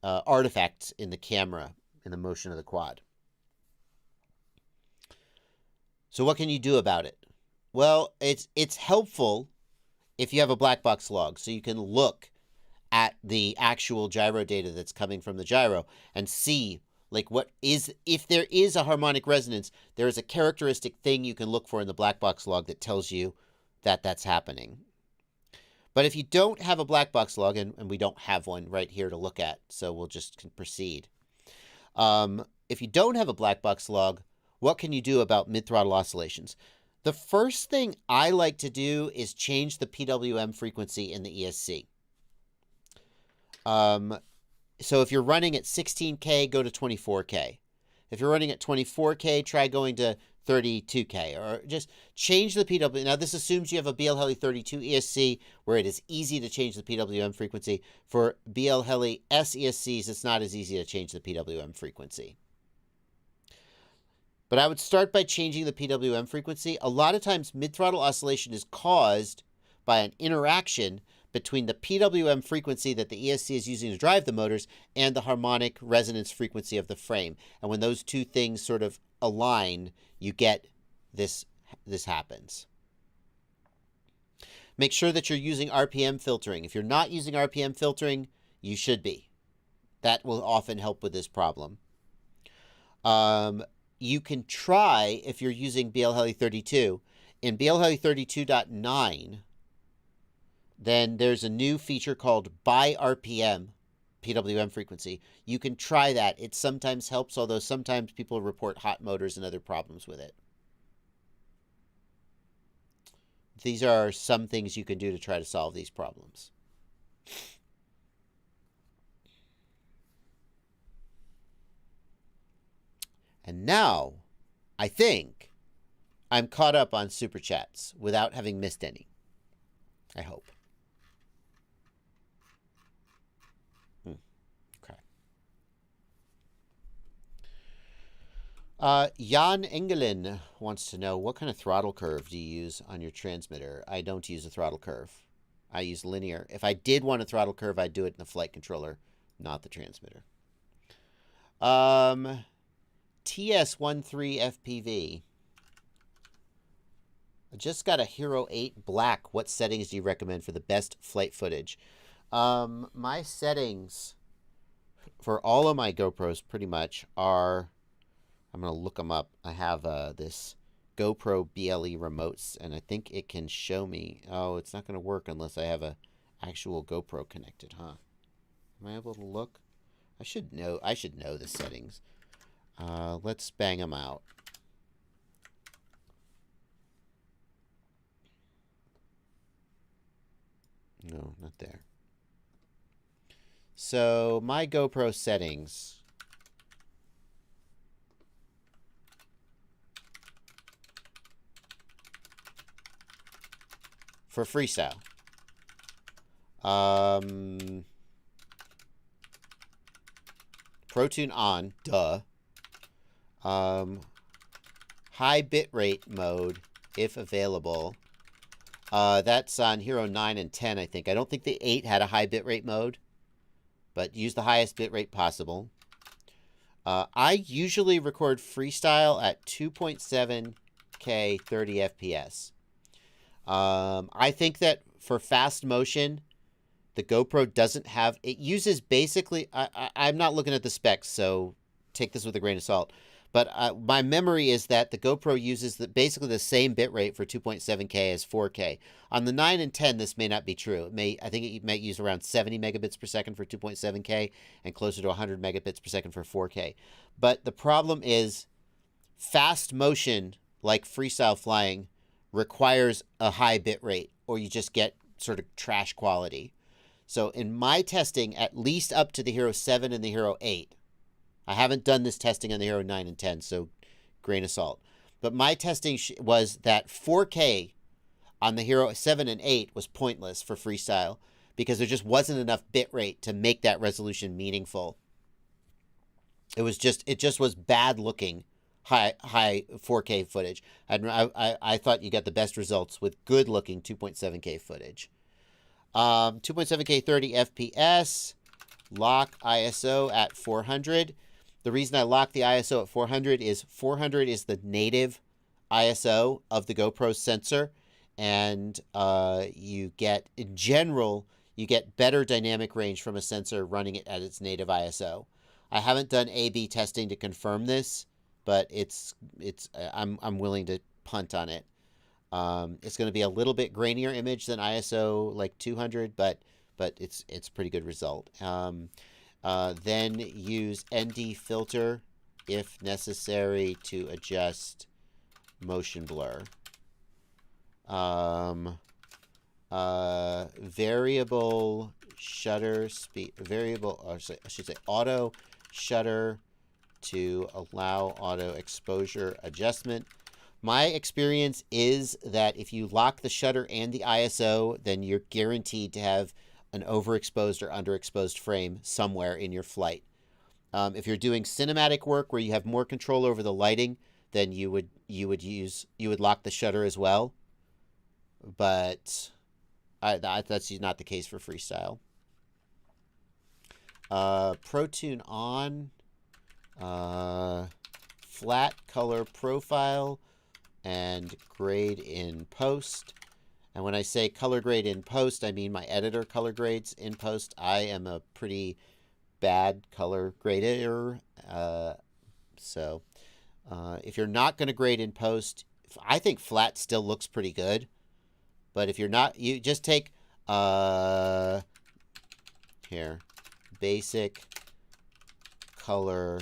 artifacts in the camera, in the motion of the quad. So what can you do about it? Well, it's helpful if you have a black box log, so you can look at the actual gyro data that's coming from the gyro and see like what is, if there is a harmonic resonance, there is a characteristic thing you can look for in the black box log that tells you that that's happening. But if you don't have a black box log, and we don't have one right here to look at, so we'll just proceed. If you don't have a black box log, what can you do about mid-throttle oscillations? The first thing I like to do is change the PWM frequency in the ESC. So if you're running at 16K, go to 24K. If you're running at 24K, try going to 32K, or just change the PWM. Now, this assumes you have a BL Heli 32 ESC where it is easy to change the PWM frequency. For BL Heli S ESCs, it's not as easy to change the PWM frequency. But I would start by changing the PWM frequency. A lot of times, mid-throttle oscillation is caused by an interaction between the PWM frequency that the ESC is using to drive the motors and the harmonic resonance frequency of the frame. And when those two things sort of align, you get this happens. Make sure that you're using RPM filtering. If you're not using RPM filtering, you should be. That will often help with this problem. You can try, if you're using BL Heli 32, in BL Heli 32.9, then there's a new feature called by RPM, PWM frequency. You can try that. It sometimes helps, although sometimes people report hot motors and other problems with it. These are some things you can do to try to solve these problems. And now, I think I'm caught up on Super Chats without having missed any. I hope. Jan Engelin wants to know, what kind of throttle curve do you use on your transmitter? I don't use a throttle curve. I use linear. If I did want a throttle curve, I'd do it in the flight controller, not the transmitter. TS13FPV I just got a Hero 8 Black. What settings do you recommend for the best flight footage? My settings for all of my GoPros pretty much are, I'm going to look them up. I have this GoPro BLE remotes, and I think it can show me. Oh, it's not going to work unless I have a actual GoPro connected, huh? Am I able to look? I should know the settings. Let's bang them out. No, not there. So, my GoPro settings. For freestyle. ProTune on, duh. High bitrate mode, if available. That's on Hero 9 and 10, I think. I don't think the 8 had a high bitrate mode, but use the highest bitrate possible. I usually record freestyle at 2.7K 30 FPS. I think that for fast motion, the GoPro doesn't have... It uses basically... I'm not looking at the specs, so take this with a grain of salt. But my memory is that the GoPro uses basically the same bitrate for 2.7K as 4K. On the 9 and 10, this may not be true. I think it might use around 70 megabits per second for 2.7K and closer to 100 megabits per second for 4K. But the problem is fast motion, like freestyle flying, requires a high bitrate, or you just get sort of trash quality. So in my testing, at least up to the Hero 7 and the Hero 8, I haven't done this testing on the Hero 9 and 10, so grain of salt. But my testing was that 4K on the Hero 7 and 8 was pointless for freestyle because there just wasn't enough bitrate to make that resolution meaningful. It just was bad looking high 4K footage. I thought you got the best results with good looking 2.7K footage. 2.7K 30 FPS, lock ISO at 400. The reason I lock the ISO at 400 is the native ISO of the GoPro sensor, and you get, in general, you get better dynamic range from a sensor running it at its native ISO. I haven't done A/B testing to confirm this, but I'm willing to punt on it. It's going to be a little bit grainier image than ISO like 200, but it's pretty good result. Then use ND filter if necessary to adjust motion blur. Variable shutter speed, I should say auto shutter to allow auto exposure adjustment. My experience is that if you lock the shutter and the ISO, then you're guaranteed to have an overexposed or underexposed frame somewhere in your flight. If you're doing cinematic work where you have more control over the lighting, then you would lock the shutter as well. But that's not the case for freestyle. ProTune on, flat color profile, and grade in post. And when I say color grade in post, I mean my editor color grades in post. I am a pretty bad color grader. So if you're not going to grade in post, I think flat still looks pretty good. But if you're not, you just take here, basic color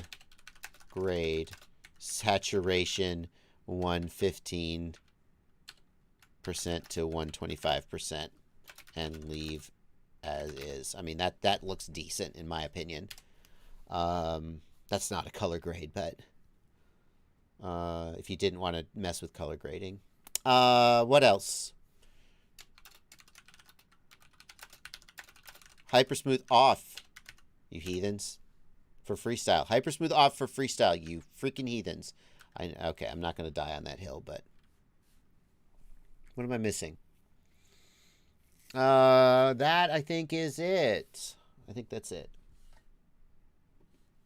grade, saturation 115% to 125%, and leave as is. I mean, that looks decent in my opinion. That's not a color grade, but if you didn't want to mess with color grading. What else? Hypersmooth off, you heathens. For freestyle. Hypersmooth off for freestyle, you freaking heathens. Okay, I'm not going to die on that hill, but... What am I missing? That, I think, is it. I think that's it.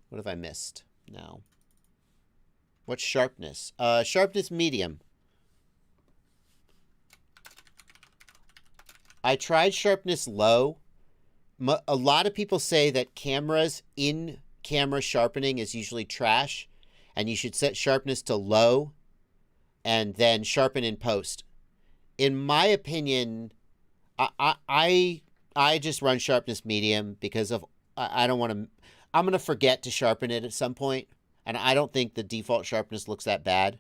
What have I missed now? What's sharpness? Sharpness medium. I tried sharpness low. A lot of people say that cameras in camera sharpening is usually trash, and you should set sharpness to low and then sharpen in post. In my opinion, I just run sharpness medium because of I don't want to. I'm gonna forget to sharpen it at some point, and I don't think the default sharpness looks that bad.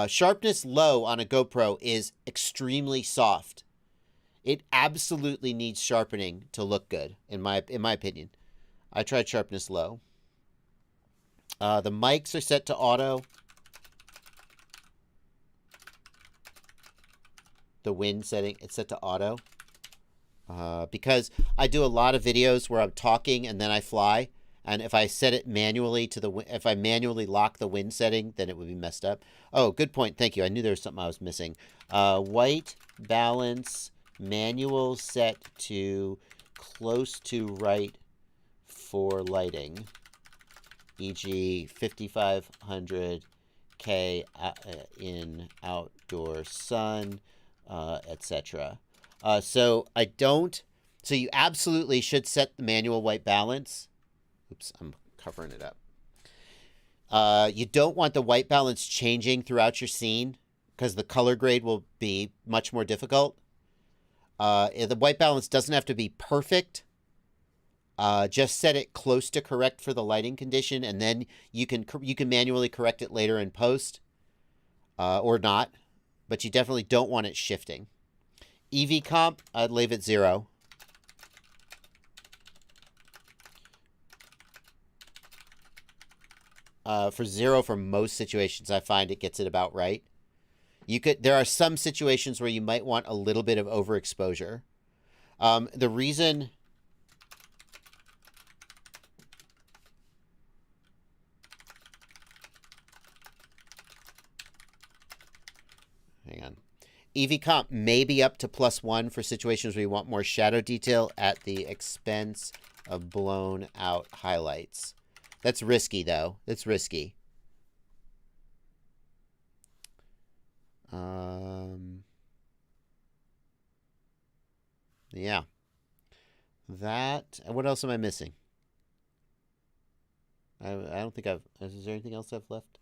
Sharpness low on a GoPro is extremely soft. It absolutely needs sharpening to look good, in my opinion. I tried sharpness low. The mics are set to auto. The wind setting, it's set to auto. Because I do a lot of videos where I'm talking and then I fly. And if I set it manually to if I manually lock the wind setting, then it would be messed up. Oh, good point. Thank you. I knew there was something I was missing. White balance manual set to close to right for lighting, e.g. 5500 K in outdoor sun, etc. So you absolutely should set the manual white balance. Oops, I'm covering it up. You don't want the white balance changing throughout your scene because the color grade will be much more difficult. The white balance doesn't have to be perfect. Just set it close to correct for the lighting condition, and then you can manually correct it later in post, or not. But you definitely don't want it shifting. EV comp, I'd leave it 0. For 0 for most situations, I find it gets it about right. There are some situations where you might want a little bit of overexposure. The reason hang on. EV comp may be up to +1 for situations where you want more shadow detail at the expense of blown out highlights. That's risky, though. It's risky. Yeah. That. What else am I missing? I don't think Is there anything else I've left?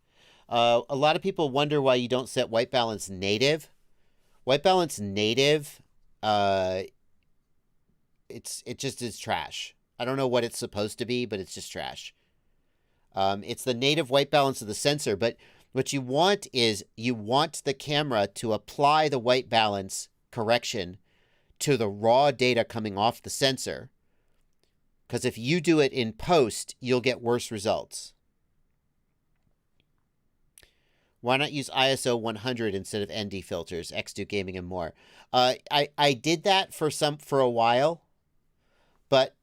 A lot of people wonder why you don't set white balance native. White balance native, it just is trash. I don't know what it's supposed to be, but it's just trash. It's the native white balance of the sensor, but what you want is you want the camera to apply the white balance correction to the raw data coming off the sensor. Because if you do it in post, you'll get worse results. Why not use ISO 100 instead of ND filters, X2 gaming and more? I did that for a while, but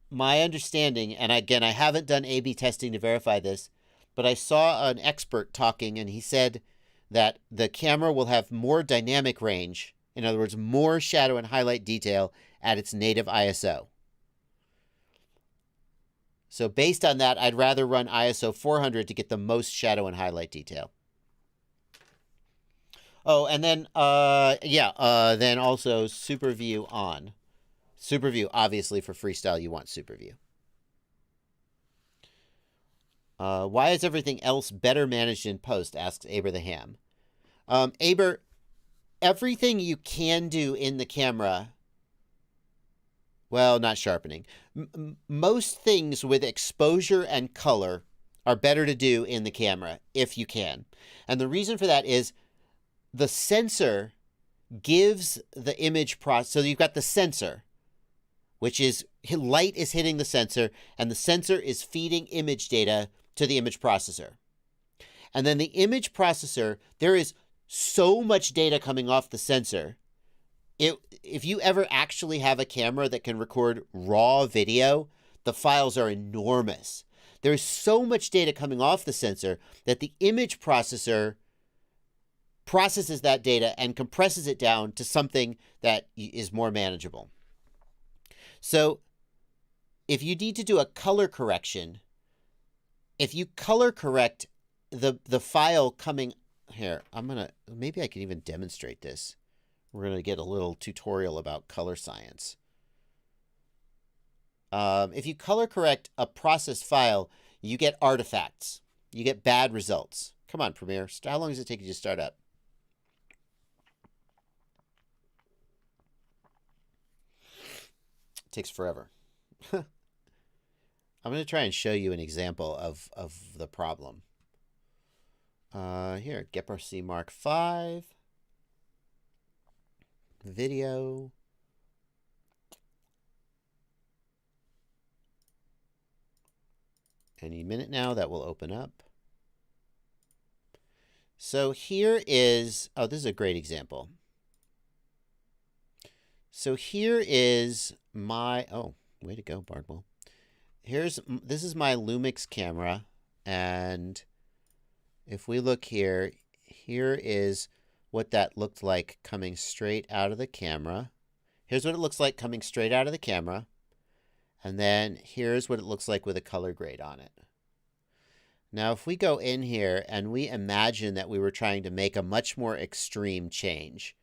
my understanding, and again, I haven't done A/B testing to verify this, but I saw an expert talking, and he said that the camera will have more dynamic range, in other words, more shadow and highlight detail at its native ISO. So based on that, I'd rather run ISO 400 to get the most shadow and highlight detail. Oh, and then, then also Super View on. Super View, obviously, for freestyle, you want Super View. Why is everything else better managed in post, asks Aber the Ham. Aber, everything you can do in the camera, well, not sharpening. Most things with exposure and color are better to do in the camera, if you can. And the reason for that is the sensor gives the image process. So you've got the sensor, which is light is hitting the sensor, and the sensor is feeding image data to the image processor. And then the image processor, there is so much data coming off the sensor. If you ever actually have a camera that can record raw video, the files are enormous. There's so much data coming off the sensor that the image processor processes that data and compresses it down to something that is more manageable. So if you need to do a color correction, if you color correct the file coming here, maybe I can even demonstrate this we're going to get a little tutorial about color science. If you color correct a processed file, you get artifacts. You get bad results. Come on, Premiere. How long does it take you to start up? It takes forever. I'm going to try and show you an example of the problem. Here, GEPRC Mark 5. Video. Any minute now that will open up. So here is, oh, this is a great example. So here is my, oh, way to go, Bardwell. This is my Lumix camera, and if we look here, here is what that looked like coming straight out of the camera. Here's what it looks like coming straight out of the camera. And then here's what it looks like with a color grade on it. Now, if we go in here and we imagine that we were trying to make a much more extreme change,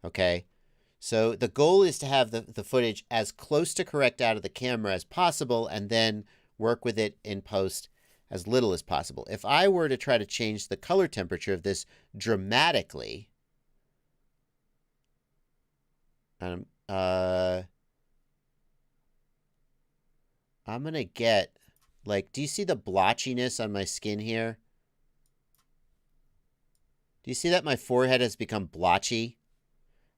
okay? So the goal is to have the footage as close to correct out of the camera as possible and then work with it in post as little as possible. If I were to try to change the color temperature of this dramatically, I'm going to get, like, do you see the blotchiness on my skin here? Do you see that my forehead has become blotchy?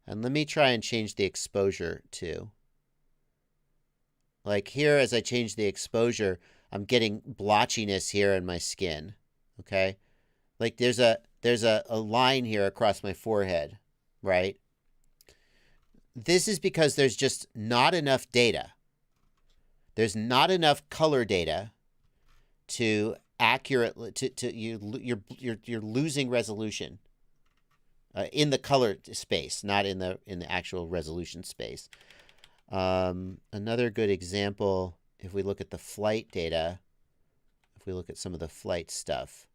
And let me try and change the exposure too. Like here, as I change the exposure, I'm getting blotchiness here in my skin. Okay? Like there's a line here across my forehead, right? This is because there's just not enough data. There's not enough color data to accurately you're losing resolution in the color space, not in the actual resolution space. Another good example, if we look at the flight data, if we look at some of the flight stuff,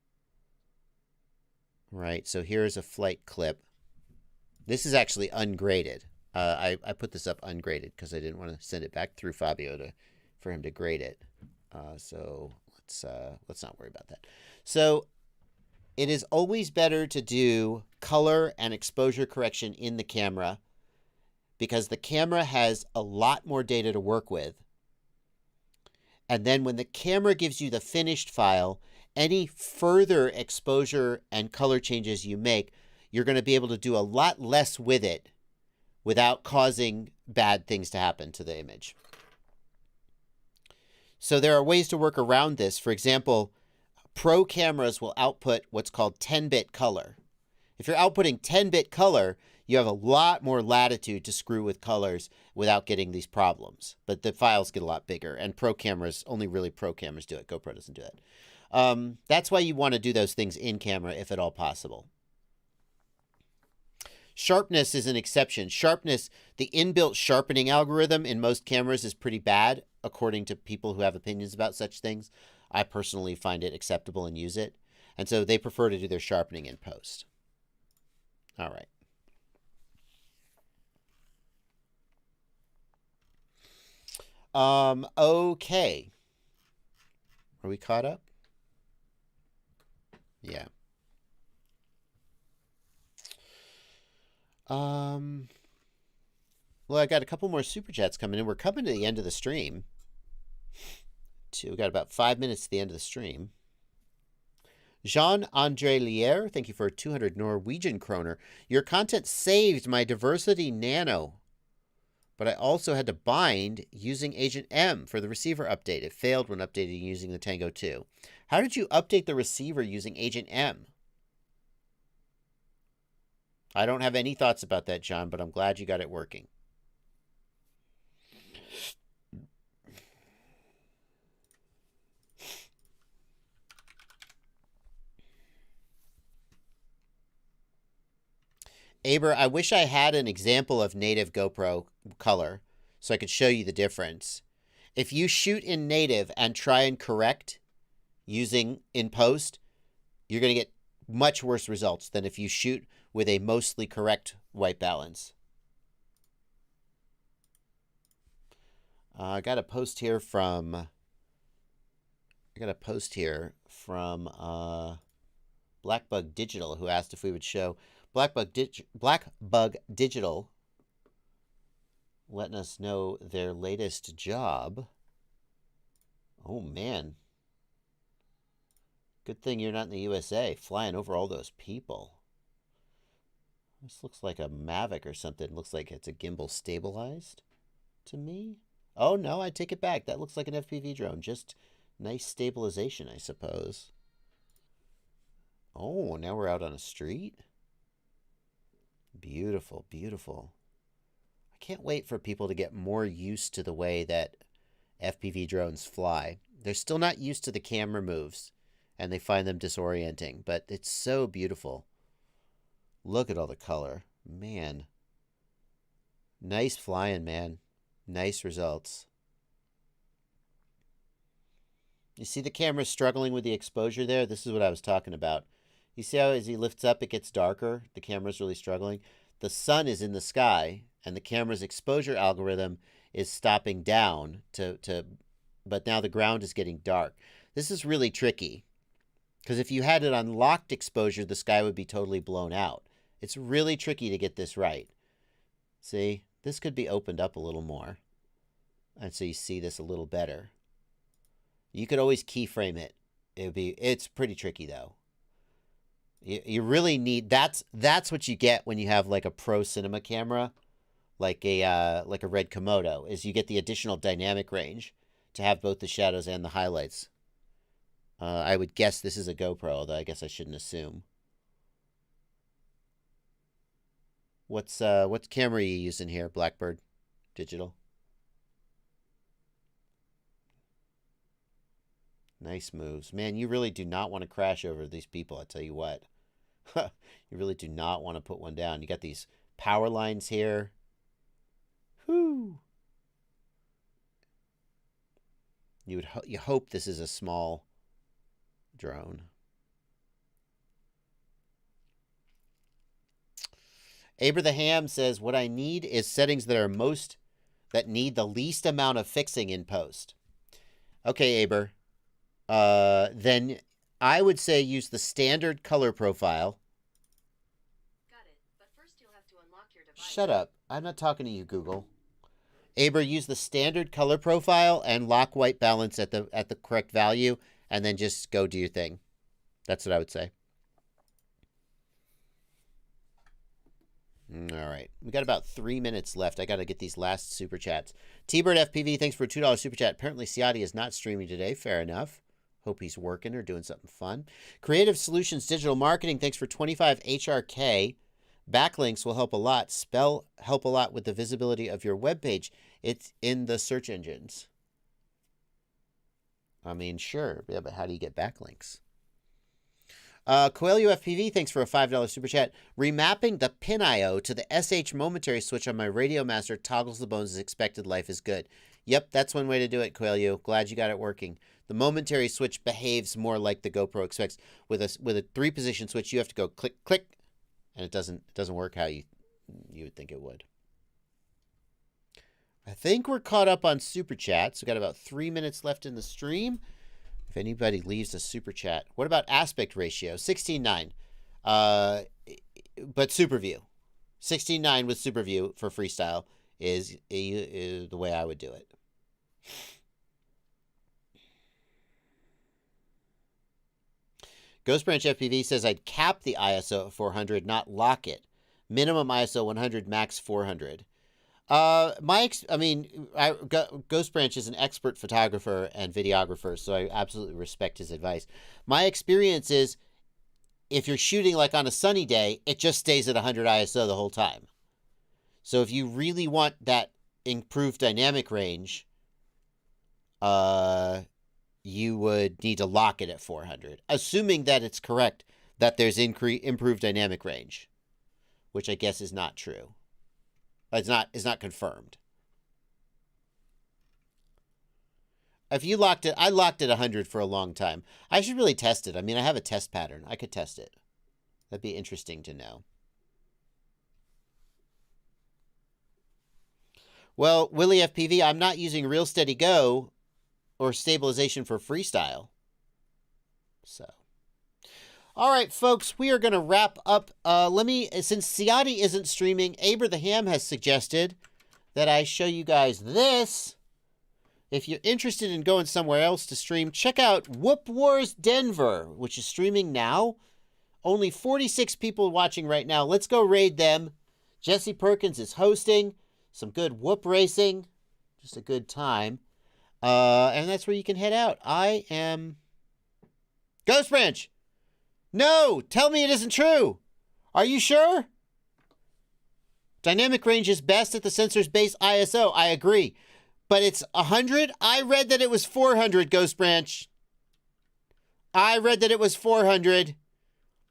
right? So here's a flight clip. This is actually ungraded. I put this up ungraded because I didn't want to send it back through Fabio for him to grade it. So let's not worry about that. So it is always better to do color and exposure correction in the camera because the camera has a lot more data to work with. And then when the camera gives you the finished file, any further exposure and color changes you make, you're going to be able to do a lot less with it without causing bad things to happen to the image. So there are ways to work around this. For example, pro cameras will output what's called 10-bit color. If you're outputting 10-bit color, you have a lot more latitude to screw with colors without getting these problems. But the files get a lot bigger, and pro cameras, only really pro cameras do it. GoPro doesn't do that. That's why you want to do those things in camera if at all possible. Sharpness is an exception. Sharpness, the inbuilt sharpening algorithm in most cameras is pretty bad, according to people who have opinions about such things. I personally find it acceptable and use it. And so they prefer to do their sharpening in post. All right. Okay. Are we caught up? Yeah. Well, I got a couple more super chats coming in. We're coming to the end of the stream. We've got about 5 minutes to the end of the stream. Jean-Andre Lier, thank you for 200 Norwegian kroner. Your content saved my Diversity Nano, but I also had to bind using Agent M for the receiver update. It failed when updating using the Tango 2. How did you update the receiver using Agent M? I don't have any thoughts about that, John, but I'm glad you got it working. Aber, I wish I had an example of native GoPro color so I could show you the difference. If you shoot in native and try and correct using in post, you're going to get much worse results than if you shoot with a mostly correct white balance. I got a post here from Blackbug Digital, who asked if we would show Blackbug Digital letting us know their latest job. Oh, man. Good thing you're not in the USA, flying over all those people. This looks like a Mavic or something. Looks like it's a gimbal stabilized to me. Oh, no, I take it back. That looks like an FPV drone. Just nice stabilization, I suppose. Oh, now we're out on a street. Beautiful, beautiful. I can't wait for people to get more used to the way that FPV drones fly. They're still not used to the camera moves, and they find them disorienting, but it's so beautiful. Look at all the color. Man. Nice flying, man. Nice results. You see the camera struggling with the exposure there? This is what I was talking about. You see how as he lifts up, it gets darker? The camera's really struggling. The sun is in the sky, and the camera's exposure algorithm is stopping down but now the ground is getting dark. This is really tricky, because if you had it on locked exposure, the sky would be totally blown out. It's really tricky to get this right. See? This could be opened up a little more, and so you see this a little better. You could always keyframe it. It's pretty tricky though. You really need that's what you get when you have like a pro cinema camera, like a Red Komodo, is you get the additional dynamic range to have both the shadows and the highlights. I would guess this is a GoPro, although I guess I shouldn't assume. What camera are you using here, Blackbird Digital? Nice moves. Man, you really do not want to crash over these people, I tell you what. You really do not want to put one down. You got these power lines here. Whew. You hope this is a small drone. Aber the Ham says, what I need is settings that need the least amount of fixing in post. Okay, Aber. Then I would say use the standard color profile. Got it, but first you'll have to unlock your device. Shut up. I'm not talking to you, Google. Aber, use the standard color profile and lock white balance at the correct value, and then just go do your thing. That's what I would say. All right. We got about 3 minutes left. I got to get these last super chats. T-Bird FPV, thanks for a $2 super chat. Apparently, Ciati is not streaming today. Fair enough. Hope he's working or doing something fun. Creative Solutions Digital Marketing, thanks for 25 HRK. Backlinks will help a lot. Spell help a lot with the visibility of your webpage. It's in the search engines. I mean, sure. Yeah, but how do you get backlinks? Coelho FPV, thanks for a $5 super chat. Remapping the pin IO to the SH momentary switch on my Radio Master toggles the bones as expected. Life is good. Yep, that's one way to do it, Coelho. Glad you got it working. The momentary switch behaves more like the GoPro expects. With a 3-position switch, you have to go click, click, and it doesn't work how you would think it would. I think we're caught up on super chats. We've got about 3 minutes left in the stream. If anybody leaves a super chat. What about aspect ratio? 16:9. But super view. 16:9 with super view for freestyle is the way I would do it. Ghost Branch FPV says I'd cap the ISO at 400, not lock it. Minimum ISO 100, max 400. Ghost Branch is an expert photographer and videographer, so I absolutely respect his advice. My experience is, if you're shooting like on a sunny day, it just stays at 100 ISO the whole time. So if you really want that improved dynamic range, you would need to lock it at 400, assuming that it's correct that there's improved dynamic range, which I guess is not true. It's not confirmed. If you locked it, I locked it 100 for a long time. I should really test it. I mean, I have a test pattern. I could test it. That'd be interesting to know. Well, Willie FPV, I'm not using Real Steady Go or stabilization for freestyle. So, all right, folks, we are going to wrap up. Since Ciati isn't streaming, Aber the Ham has suggested that I show you guys this. If you're interested in going somewhere else to stream, check out Whoop Wars Denver, which is streaming now. Only 46 people watching right now. Let's go raid them. Jesse Perkins is hosting. Some good whoop racing. Just a good time. And that's where you can head out. I am... Ghost Branch! No! Tell me it isn't true! Are you sure? Dynamic range is best at the sensor's base ISO. I agree. But it's 100? I read that it was 400, Ghost Branch. I read that it was 400.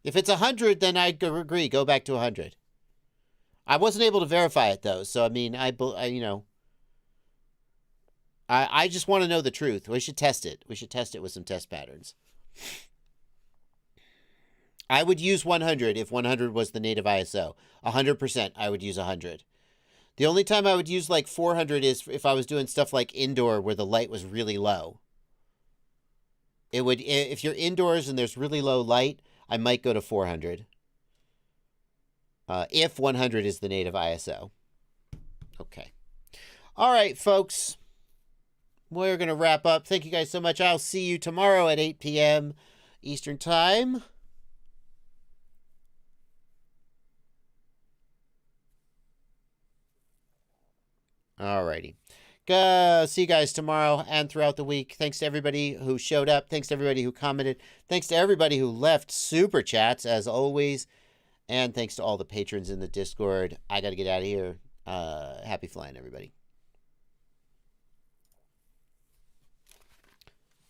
If it's 100, then I agree. Go back to 100. I wasn't able to verify it, though. So, I mean, I just want to know the truth. We should test it. We should test it with some test patterns. I would use 100 if 100 was the native ISO. 100%, I would use 100. The only time I would use like 400 is if I was doing stuff like indoor where the light was really low. It would, if you're indoors and there's really low light, I might go to 400. If 100 is the native ISO. Okay. All right, folks. We're going to wrap up. Thank you guys so much. I'll see you tomorrow at 8 p.m. Eastern Time. Alrighty. See you guys tomorrow and throughout the week. Thanks to everybody who showed up. Thanks to everybody who commented. Thanks to everybody who left super chats, as always. And thanks to all the patrons in the Discord. I got to get out of here. Happy flying, everybody.